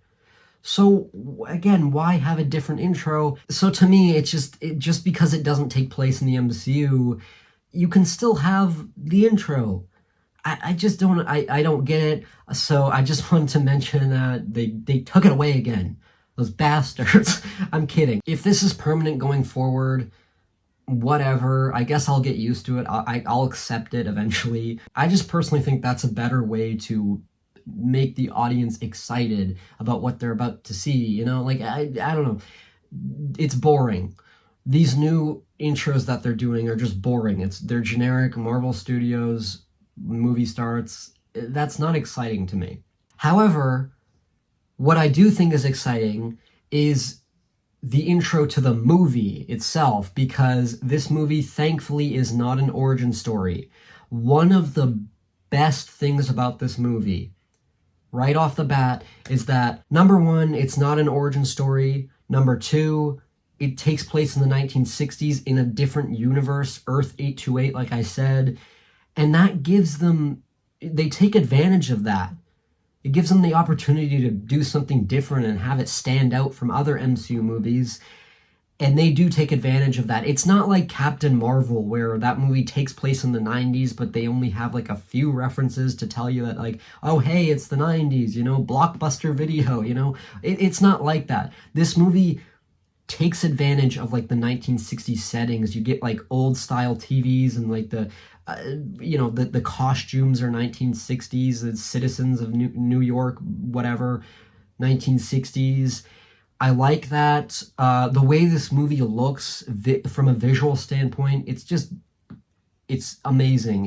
So again, why have a different intro? So to me, it's just because it doesn't take place in the MCU, you can still have the intro. I just don't, I don't get it. So I just wanted to mention that they took it away again. Those bastards. I'm kidding. If this is permanent going forward, whatever, I guess I'll get used to it. I'll accept it eventually. I just personally think that's a better way to make the audience excited about what they're about to see, Like, I don't know. It's boring. These new intros that they're doing are just boring. They're generic Marvel Studios, movie starts. That's not exciting to me. However, what I do think is exciting is the intro to the movie itself, because this movie thankfully is not an origin story. One of the best things about this movie, right off the bat, is that, number one, it's not an origin story. Number two, it takes place in the 1960s in a different universe, Earth 828, like I said, and that gives them, they take advantage of that. It gives them the opportunity to do something different and have it stand out from other MCU movies, and they do take advantage of that. It's not like Captain Marvel, where that movie takes place in the 90s, but they only have like a few references to tell you that, like, oh hey, it's the 90s, Blockbuster Video, It's not like that. This movie takes advantage of like the 1960s settings. You get like old style TVs and like the costumes are 1960s, the citizens of New York, whatever, 1960s. I like that. The way this movie looks from a visual standpoint, it's amazing.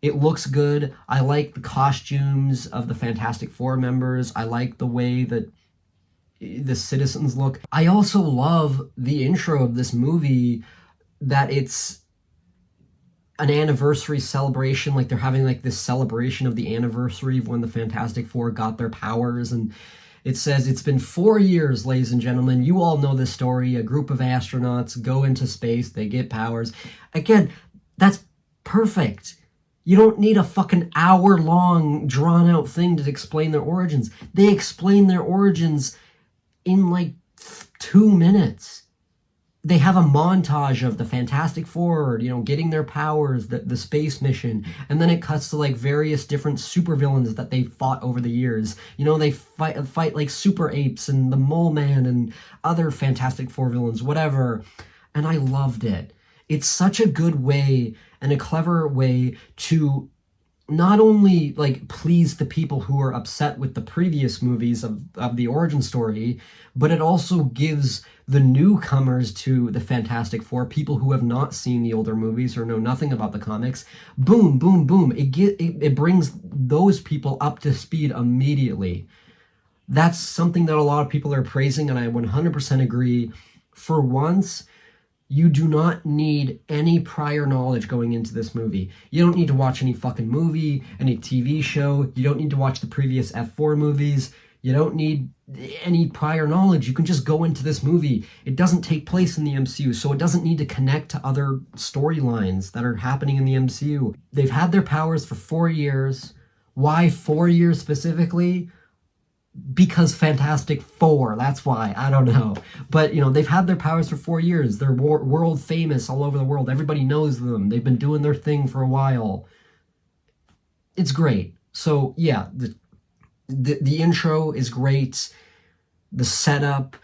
It looks good. I like the costumes of the Fantastic Four members. I like the way that the citizens look. I also love the intro of this movie, that it's an anniversary celebration, like they're having like this celebration of the anniversary of when the Fantastic Four got their powers, and it says, it's been 4 years, ladies and gentlemen. You all know this story. A group of astronauts go into space, they get powers. Again, that's perfect. You don't need a fucking hour-long, drawn-out thing to explain their origins. They explain their origins in like 2 minutes. They have a montage of the Fantastic Four, getting their powers, the space mission, and then it cuts to like various different supervillains that they fought over the years. They fight like Super Apes and the Mole Man and other Fantastic Four villains, whatever. And I loved it. It's such a good way and a clever way to not only like please the people who are upset with the previous movies of the origin story, but it also gives the newcomers to the Fantastic Four, people who have not seen the older movies or know nothing about the comics, boom, boom, boom. It brings those people up to speed immediately. That's something that a lot of people are praising, and I 100% agree. For once, you do not need any prior knowledge going into this movie. You don't need to watch any fucking movie, any TV show. You don't need to watch the previous F4 movies. You don't need any prior knowledge. You can just go into this movie. It doesn't take place in the MCU, so it doesn't need to connect to other storylines that are happening in the MCU. They've had their powers for 4 years. Why 4 years specifically? Because Fantastic Four, that's why. I don't know. But, they've had their powers for 4 years. They're world famous all over the world. Everybody knows them. They've been doing their thing for a while. It's great. So, yeah, the intro is great. The setup,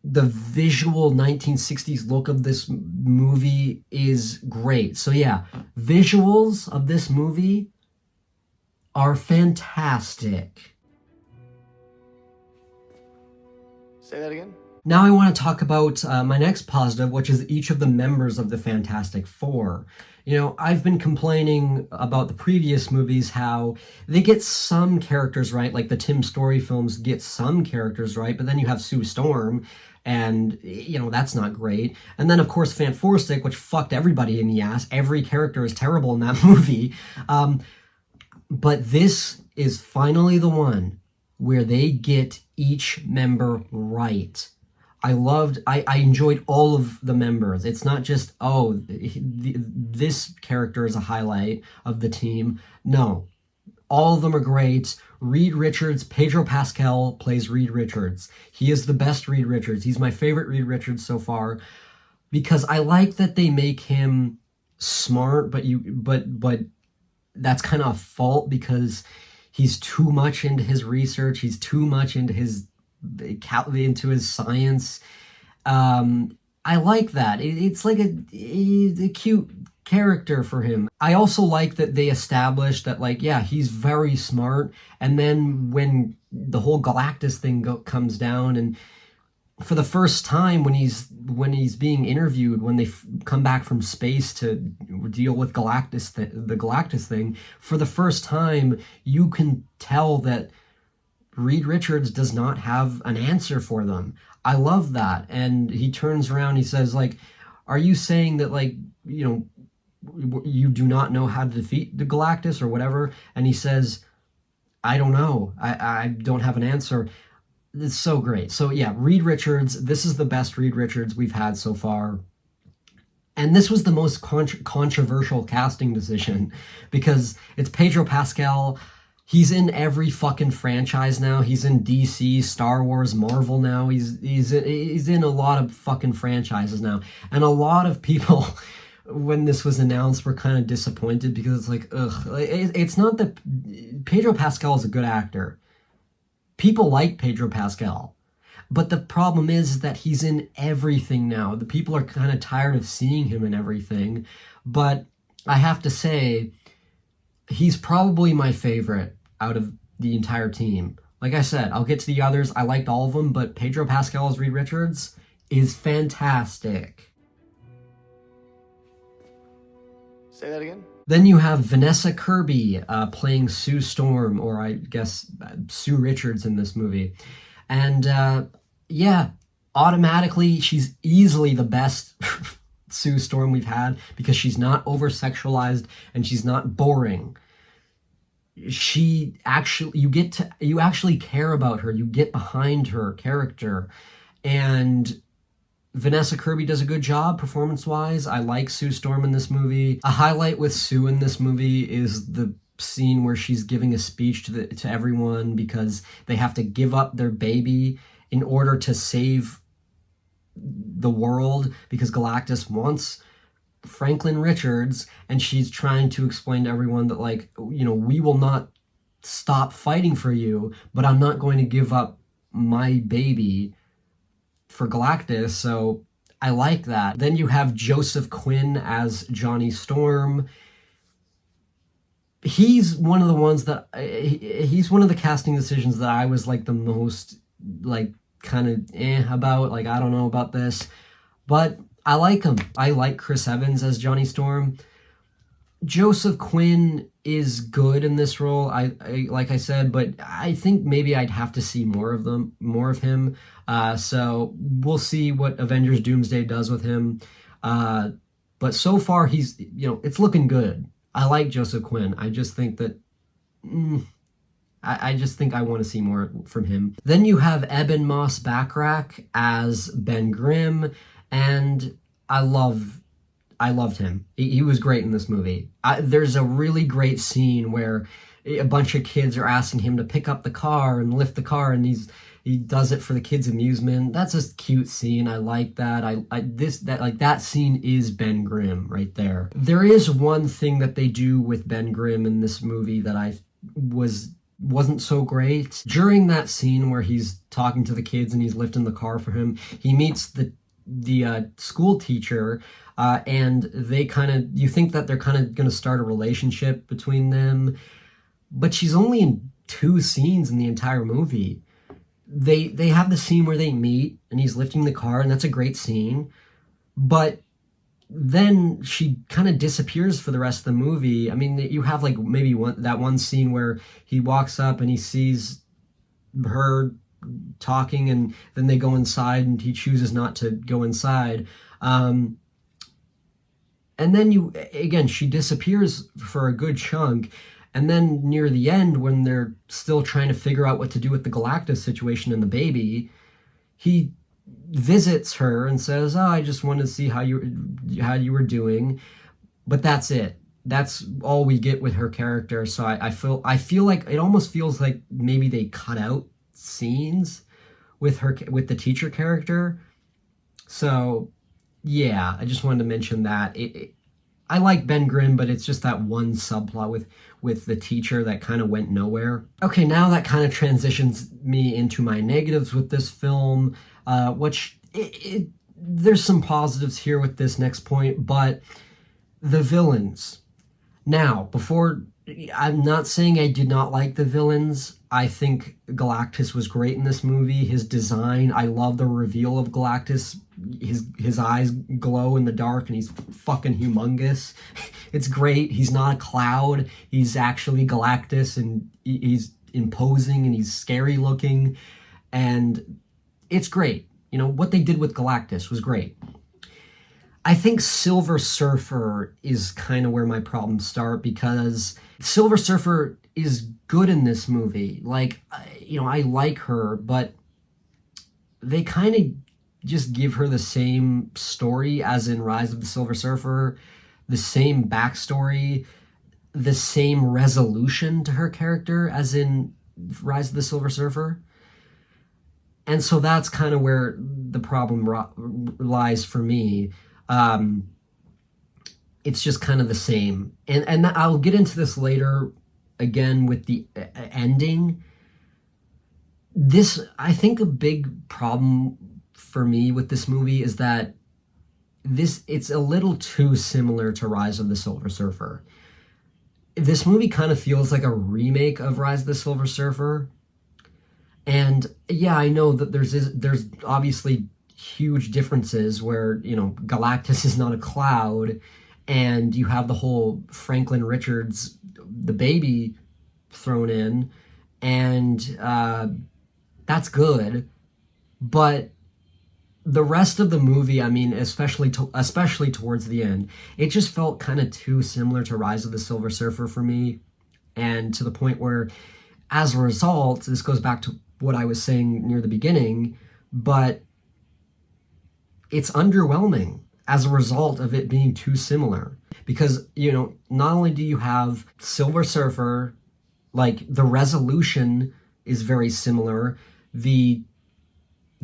The visual 1960s look of this movie is great. So yeah, visuals of this movie are fantastic. Say that again? Now I want to talk about my next positive, which is each of the members of the Fantastic Four. You know, I've been complaining about the previous movies, how they get some characters right, like the Tim Story films get some characters right, but then you have Sue Storm, and, you know, that's not great. And then, of course, Fantastic, which fucked everybody in the ass. Every character is terrible in that movie. But this is finally the one where they get each member right. I enjoyed all of the members. It's not just, oh, this character is a highlight of the team. No, all of them are great. Reed Richards, Pedro Pascal plays Reed Richards. He is the best Reed Richards. He's my favorite Reed Richards so far, because I like that they make him smart, but that's kind of a fault, because he's too much into his research. He's too much into his science. I like that. It's like a cute character for him. I also like that they established that, like, yeah, he's very smart, and then when the whole Galactus thing comes down, and for the first time when he's being interviewed, when they come back from space to deal with the Galactus thing, for the first time you can tell that Reed Richards does not have an answer for them. I love that. And he turns around, he says, like, are you saying that, like, you know, you do not know how to defeat the Galactus or whatever? And he says, I don't know. I don't have an answer. It's so great. So yeah, Reed Richards, this is the best Reed Richards we've had so far. And this was the most controversial casting decision, because it's Pedro Pascal. He's in every fucking franchise now. He's in DC, Star Wars, Marvel now. He's in a lot of fucking franchises now. And a lot of people, when this was announced, were kind of disappointed, because it's like, ugh. It's not that Pedro Pascal is a good actor. People like Pedro Pascal. But the problem is that he's in everything now. The people are kind of tired of seeing him in everything. But I have to say, he's probably my favorite out of the entire team. Like I said, I'll get to the others. I liked all of them, but Pedro Pascal as Reed Richards is fantastic. Say that again? Then you have Vanessa Kirby playing Sue Storm, or I guess Sue Richards in this movie. And yeah, automatically she's easily the best Sue Storm we've had, because she's not over-sexualized and she's not boring. You actually care about her. You get behind her character. And Vanessa Kirby does a good job performance-wise. I like Sue Storm in this movie. A highlight with Sue in this movie is the scene where she's giving a speech to everyone, because they have to give up their baby in order to save the world, because Galactus wants Franklin Richards, and she's trying to explain to everyone that, like, you know, we will not stop fighting for you, but I'm not going to give up my baby for Galactus. So I like that. Then you have Joseph Quinn as Johnny Storm. He's one of the ones that he's one of the casting decisions that I was like the most like kind of about, like, I don't know about this, but I like him. I like Chris Evans as Johnny Storm. Joseph Quinn is good in this role, I like I said, but I think maybe I'd have to see more of him. So we'll see what Avengers Doomsday does with him. But so far he's, you know, it's looking good. I like Joseph Quinn. I just think that I just think I want to see more from him. Then you have Eben Moss-Backrack as Ben Grimm, and I loved him. He was great in this movie. There's a really great scene where a bunch of kids are asking him to pick up the car and lift the car, and he does it for the kids' amusement. That's a cute scene. I like that. That scene is Ben Grimm right there. There is one thing that they do with Ben Grimm in this movie that I was wasn't so great. During that scene where he's talking to the kids and he's lifting the car for him, he meets the school teacher, and they kind of, you think that they're kind of going to start a relationship between them, but she's only in 2 scenes in the entire movie. They have the scene where they meet and he's lifting the car, and that's a great scene, but then she kind of disappears for the rest of the movie. I mean, you have like maybe that one scene where he walks up and he sees her talking, and then they go inside and he chooses not to go inside. And then she disappears for a good chunk. And then near the end, when they're still trying to figure out what to do with the Galactus situation and the baby, he visits her and says, "Oh, I just wanted to see how you were doing," but that's it. That's all we get with her character. So I feel like it almost feels like maybe they cut out scenes with the teacher character. So yeah, I just wanted to mention that. I like Ben Grimm, but it's just that one subplot with the teacher that kind of went nowhere. Okay, now that kind of transitions me into my negatives with this film, which there's some positives here with this next point, but the villains. Now, I'm not saying I did not like the villains. I think Galactus was great in this movie. His design, I love the reveal of Galactus. His eyes glow in the dark and he's fucking humongous. It's great. He's not a cloud. He's actually Galactus, and he's imposing and he's scary looking. And it's great. You know, what they did with Galactus was great. I think Silver Surfer is kind of where my problems start, because Silver Surfer is good in this movie. Like, you know, I like her, but they kind of just give her the same story as in Rise of the Silver Surfer, the same backstory, the same resolution to her character as in Rise of the Silver Surfer. And so that's kind of where the problem lies for me. It's just kind of the same. And I'll get into this later again with the ending. I think a big problem for me with this movie is that it's a little too similar to Rise of the Silver Surfer. This movie kind of feels like a remake of Rise of the Silver Surfer. And yeah, I know that there's obviously huge differences where, you know, Galactus is not a cloud, and you have the whole Franklin Richards, the baby, thrown in, and that's good. But the rest of the movie, I mean, especially towards the end, it just felt kind of too similar to Rise of the Silver Surfer for me, and to the point where, as a result, this goes back to what I was saying near the beginning, but it's underwhelming as a result of it being too similar. Because, you know, not only do you have Silver Surfer, like, the resolution is very similar, the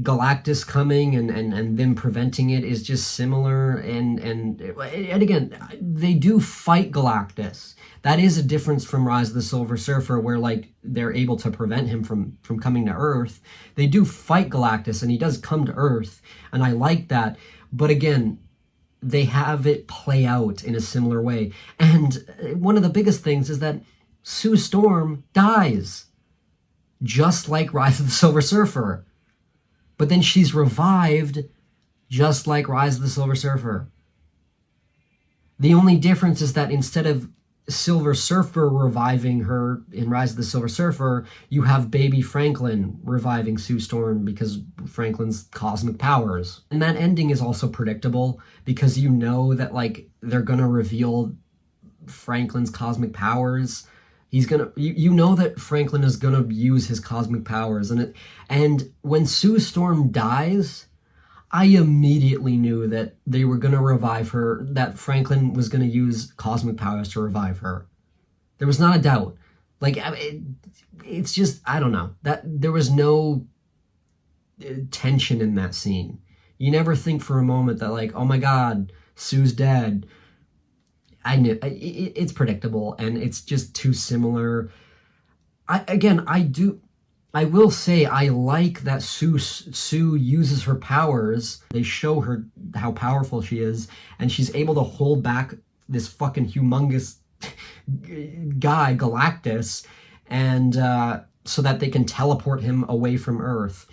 Galactus coming and them preventing it is just similar, and again, they do fight Galactus. That is a difference from Rise of the Silver Surfer, where, like, they're able to prevent him from coming to Earth. They do fight Galactus, and he does come to Earth, and I like that. But again, they have it play out in a similar way. And one of the biggest things is that Sue Storm dies, just like Rise of the Silver Surfer. But then she's revived just like Rise of the Silver Surfer. The only difference is that instead of Silver Surfer reviving her in Rise of the Silver Surfer, you have baby Franklin reviving Sue Storm because Franklin's cosmic powers. And that ending is also predictable, because you know that, like, they're gonna reveal Franklin's cosmic powers. You know that Franklin is gonna use his cosmic powers, and when Sue Storm dies, I immediately knew that they were gonna revive her, that Franklin was gonna use cosmic powers to revive her. There was not a doubt. Like, it's just, I don't know, that there was no tension in that scene. You never think for a moment that, like, oh my God, Sue's dead. I knew it's predictable, and it's just too similar. I will say I like that Sue uses her powers. They show her how powerful she is, and she's able to hold back this fucking humongous guy, Galactus, and so that they can teleport him away from Earth.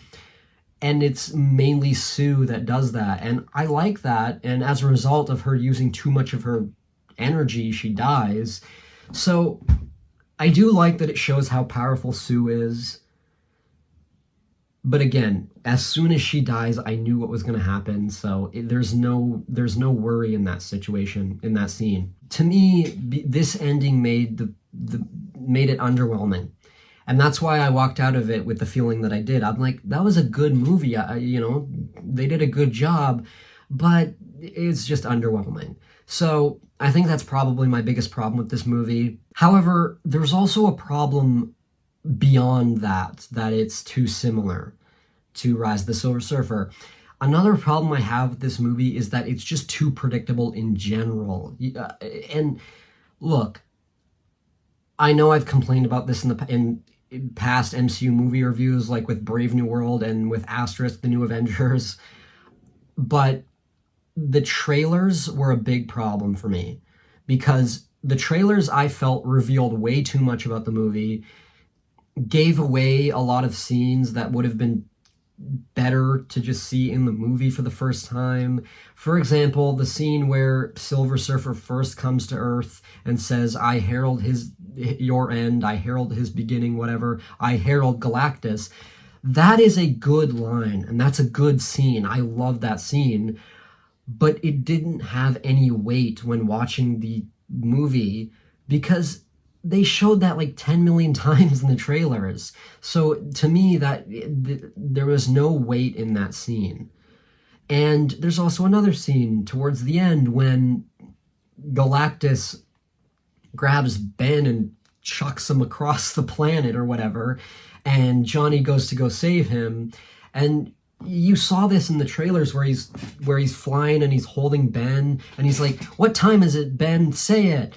And it's mainly Sue that does that, and I like that. And as a result of her using too much of her energy, she dies. So I do like that it shows how powerful Sue is. But again, as soon as she dies, I knew what was going to happen. So there's no worry in that situation, in that scene. To me, this ending made made it underwhelming, and that's why I walked out of it with the feeling that I did. I'm like, that was a good movie. They did a good job, but it's just underwhelming. So I think that's probably my biggest problem with this movie. However, there's also a problem beyond that it's too similar to Rise of the Silver Surfer. Another problem I have with this movie is that it's just too predictable in general. And look, I know I've complained about this in past MCU movie reviews, like with Brave New World and with Asterisk, The New Avengers, but the trailers were a big problem for me, because the trailers, I felt, revealed way too much about the movie, gave away a lot of scenes that would have been better to just see in the movie for the first time. For example, the scene where Silver Surfer first comes to Earth and says, "I herald your end, I herald his beginning, whatever, I herald Galactus." That is a good line, and that's a good scene. I love that scene, but it didn't have any weight when watching the movie because they showed that like 10 million times in the trailers. So to me, there was no weight in that scene. And there's also another scene towards the end when Galactus grabs Ben and chucks him across the planet or whatever, and Johnny goes to go save him. And you saw this in the trailers where he's flying and he's holding Ben, and he's like, "What time is it, Ben? Say it."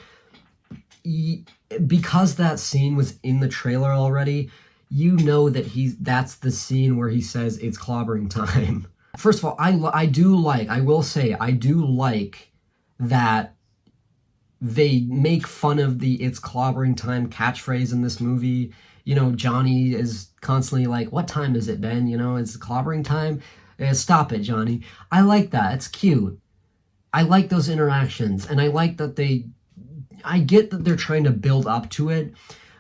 Because that scene was in the trailer already, you know that that's the scene where he says it's clobbering time. First of all, I will say I do like that they make fun of the "it's clobbering time" catchphrase in this movie. Johnny is constantly like, "What time is it, Ben? It's clobbering time. Stop it, Johnny." I like that. It's cute. I like those interactions, and I like that I get that they're trying to build up to it,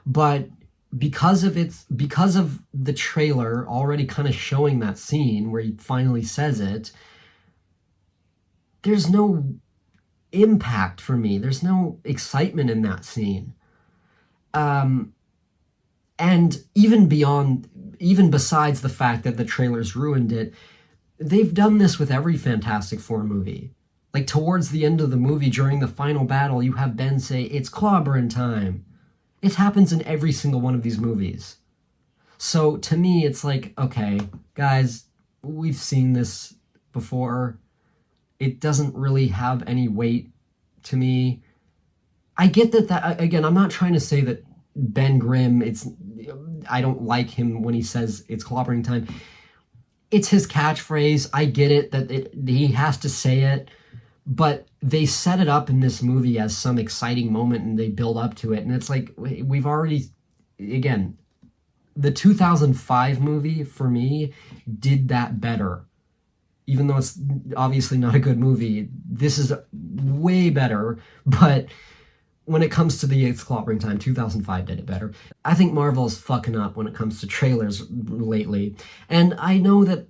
but because of the trailer already kind of showing that scene where he finally says it, there's no impact for me. There's no excitement in that scene. And even besides the fact that the trailers ruined it, they've done this with every Fantastic Four movie. Like, towards the end of the movie, during the final battle, you have Ben say, "It's clobbering time." It happens in every single one of these movies. So, to me, it's like, okay, guys, we've seen this before. It doesn't really have any weight to me. I get that, again, I'm not trying to say that Ben Grimm, I don't like him when he says it's clobbering time. It's his catchphrase. I get it that he has to say it. But they set it up in this movie as some exciting moment, and they build up to it. And it's like, we've already, again, the 2005 movie, for me, did that better. Even though it's obviously not a good movie, this is way better. But when it comes to the "it's clobbering time," 2005 did it better. I think Marvel is fucking up when it comes to trailers lately. And I know that,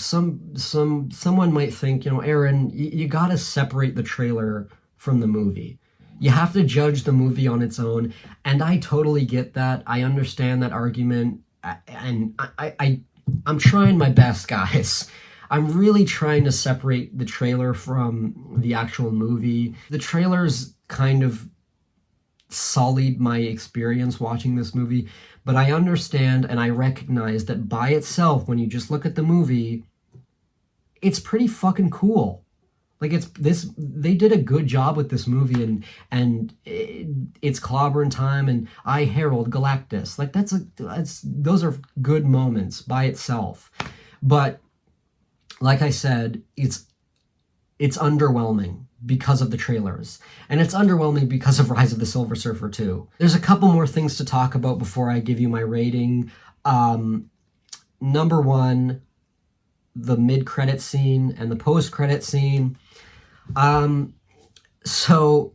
someone might think, Aaron, you gotta separate the trailer from the movie. You have to judge the movie on its own. And I totally get that. I understand that argument. And I'm trying my best, guys. I'm really trying to separate the trailer from the actual movie. The trailers kind of sullied my experience watching this movie, but I understand and I recognize that by itself, when you just look at the movie, it's pretty fucking cool. Like they did a good job with this movie, and it's clobbering time, and I Herald Galactus. Like those are good moments by itself. But like I said, it's underwhelming because of the trailers. And it's underwhelming because of Rise of the Silver Surfer too. There's a couple more things to talk about before I give you my rating. Number one, the mid-credit scene and the post-credit scene. So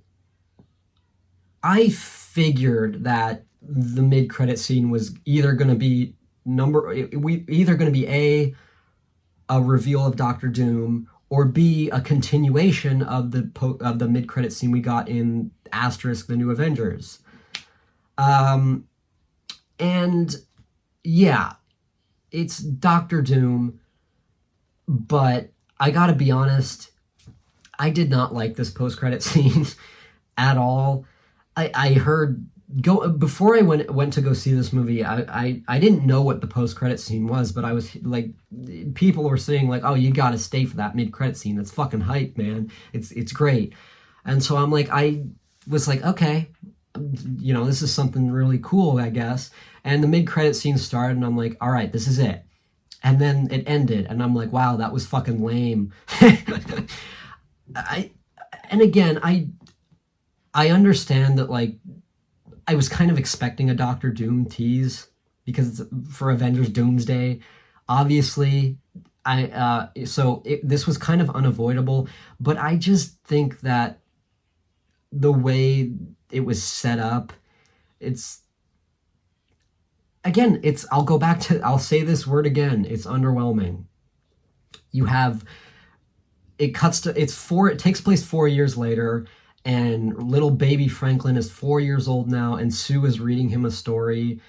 I figured that the mid-credit scene was either going to be a reveal of Doctor Doom, or B, a continuation of the mid-credit scene we got in Asterisk: The New Avengers. And yeah, it's Doctor Doom, but I gotta be honest, I did not like this post-credit scene at all. I heard before I went to go see this movie, I didn't know what the post-credit scene was, but I was like, people were saying like, oh, you gotta stay for that mid-credit scene. That's fucking hype, man. It's great. And so I was like, okay, this is something really cool, I guess. And the mid-credit scene started, and I'm like, all right, this is it. And then it ended, and I'm like, wow, that was fucking lame. I understand that, like, I was kind of expecting a Doctor Doom tease because it's for Avengers Doomsday. Obviously, this was kind of unavoidable, but I just think that the way it was set up, I'll say this word again, it's underwhelming. It takes place 4 years later, and little baby Franklin is 4 years old now, and Sue is reading him a story,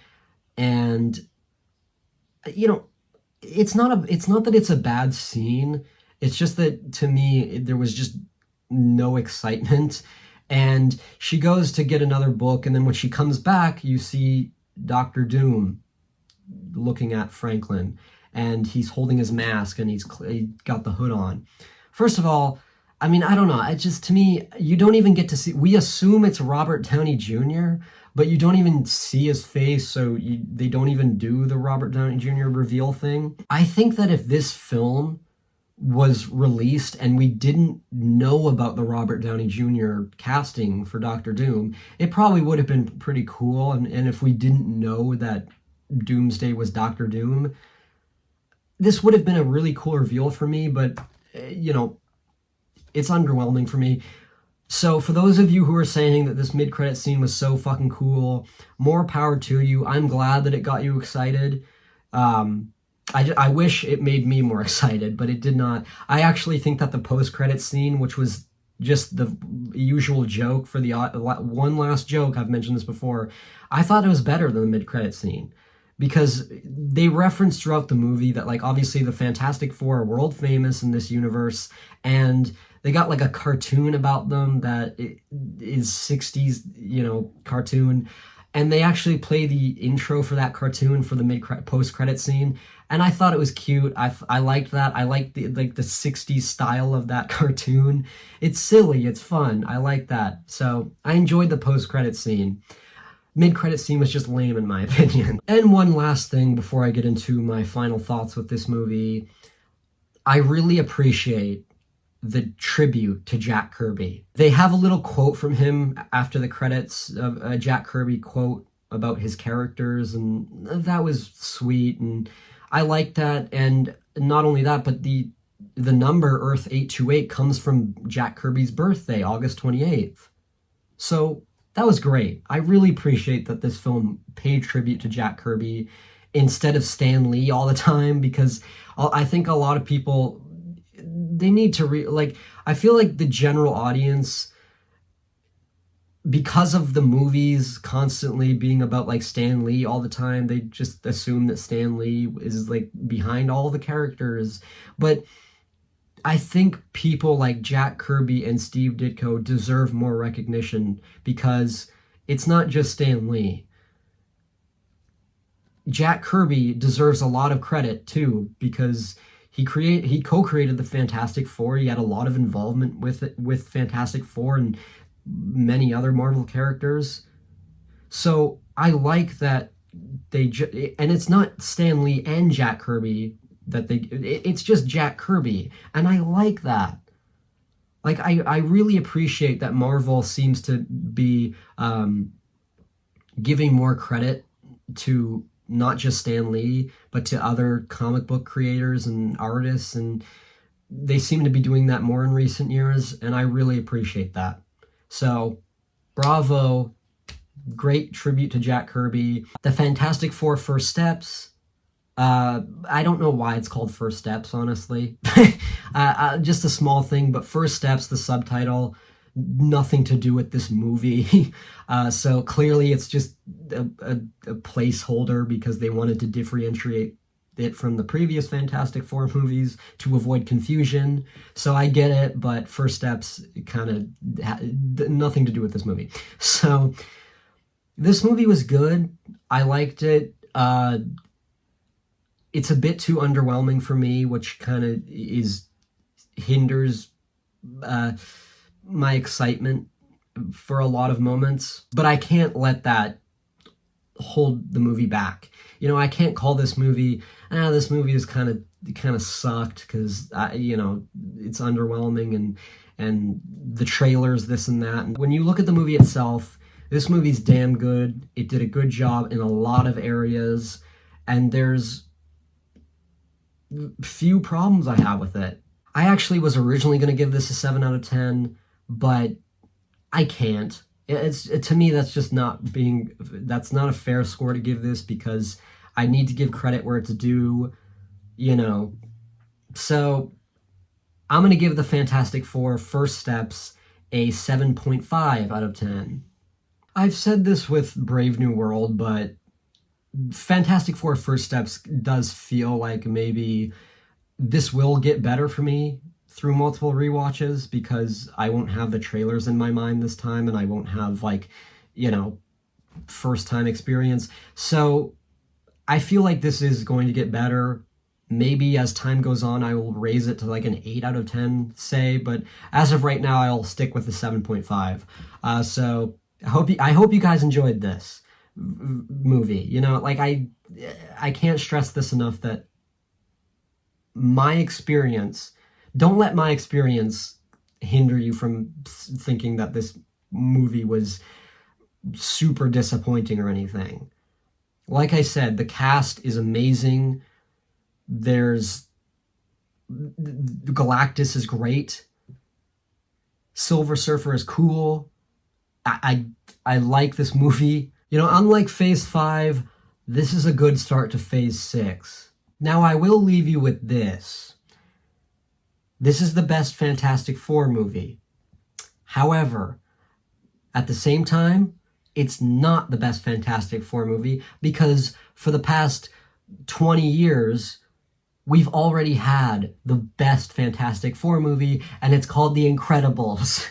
and it's not that it's a bad scene, it's just that to me there was just no excitement. And she goes to get another book, and then when she comes back, you see Doctor Doom looking at Franklin, and he's holding his mask, and he got the hood on. First of all, I mean, I don't know. It just, to me, you don't even get to see. We assume it's Robert Downey Jr., but you don't even see his face, so they don't even do the Robert Downey Jr. reveal thing. I think that if this film was released and we didn't know about the Robert Downey Jr. casting for Doctor Doom, it probably would have been pretty cool. And if we didn't know that Doomsday was Doctor Doom, this would have been a really cool reveal for me, but, it's underwhelming for me. So for those of you who are saying that this mid-credit scene was so fucking cool, more power to you. I'm glad that it got you excited. I wish it made me more excited, but it did not. I actually think that the post-credit scene, which was just the usual joke for the one last joke, I've mentioned this before, I thought it was better than the mid-credit scene. Because they reference throughout the movie that, like, obviously the Fantastic Four are world famous in this universe, and they got like a cartoon about them that is 60s, cartoon, and they actually play the intro for that cartoon for the post-credit scene, and I thought it was cute. I liked that. I liked the 60s style of that cartoon. It's silly, it's fun. I like that. So I enjoyed the post-credit scene. Mid-credit scene was just lame in my opinion. And one last thing before I get into my final thoughts with this movie, I really appreciate the tribute to Jack Kirby. They have a little quote from him after the credits, a Jack Kirby quote about his characters, and that was sweet, and I liked that. And not only that, but the number Earth 828 comes from Jack Kirby's birthday, August 28th. So that was great. I really appreciate that this film paid tribute to Jack Kirby instead of Stan Lee all the time, because I think a lot of people, they need to I feel like the general audience, because of the movies constantly being about like Stan Lee all the time, they just assume that Stan Lee is like behind all the characters. But I think people like Jack Kirby and Steve Ditko deserve more recognition, because it's not just Stan Lee. Jack Kirby deserves a lot of credit too, because He co-created the Fantastic Four. He had a lot of involvement with Fantastic Four and many other Marvel characters. So I like that and it's not Stan Lee and Jack Kirby it's just Jack Kirby, and I like that. Like, I really appreciate that Marvel seems to be giving more credit to not just Stan Lee, but to other comic book creators and artists, and they seem to be doing that more in recent years, and I really appreciate that. So, bravo. Great tribute to Jack Kirby. The Fantastic Four First Steps. I don't know why it's called First Steps, honestly. Just a small thing, but First Steps, the subtitle, nothing to do with this movie. So clearly it's just a placeholder because they wanted to differentiate it from the previous Fantastic Four movies to avoid confusion. So I get it, but First Steps kind of nothing to do with this movie. So this movie was good. I liked it. It's a bit too underwhelming for me, which kind of hinders my excitement for a lot of moments. But I can't let that hold the movie back. You know, I can't call this movie, this movie is kind of sucked because it's underwhelming and the trailers, this and that. And when you look at the movie itself, this movie's damn good. It did a good job in a lot of areas, and there's few problems I have with it. I actually was originally going to give this a 7 out of 10, but I can't. To me, that's not a fair score to give this because I need to give credit where it's due, So I'm going to give the Fantastic Four First Steps a 7.5 out of 10. I've said this with Brave New World, but Fantastic Four First Steps does feel like maybe this will get better for me through multiple rewatches because I won't have the trailers in my mind this time and I won't have first time experience. So I feel like this is going to get better. Maybe as time goes on, I will raise it to like an 8 out of 10, say, but as of right now, I'll stick with the 7.5. So I hope you guys enjoyed this movie. I can't stress this enough that my experience, don't let my experience hinder you from thinking that this movie was super disappointing or anything. Like I said, the cast is amazing. Galactus is great. Silver Surfer is cool. I like this movie. Unlike Phase 5, this is a good start to Phase 6. Now, I will leave you with this. This is the best Fantastic Four movie. However, at the same time, it's not the best Fantastic Four movie because for the past 20 years, we've already had the best Fantastic Four movie, and it's called The Incredibles.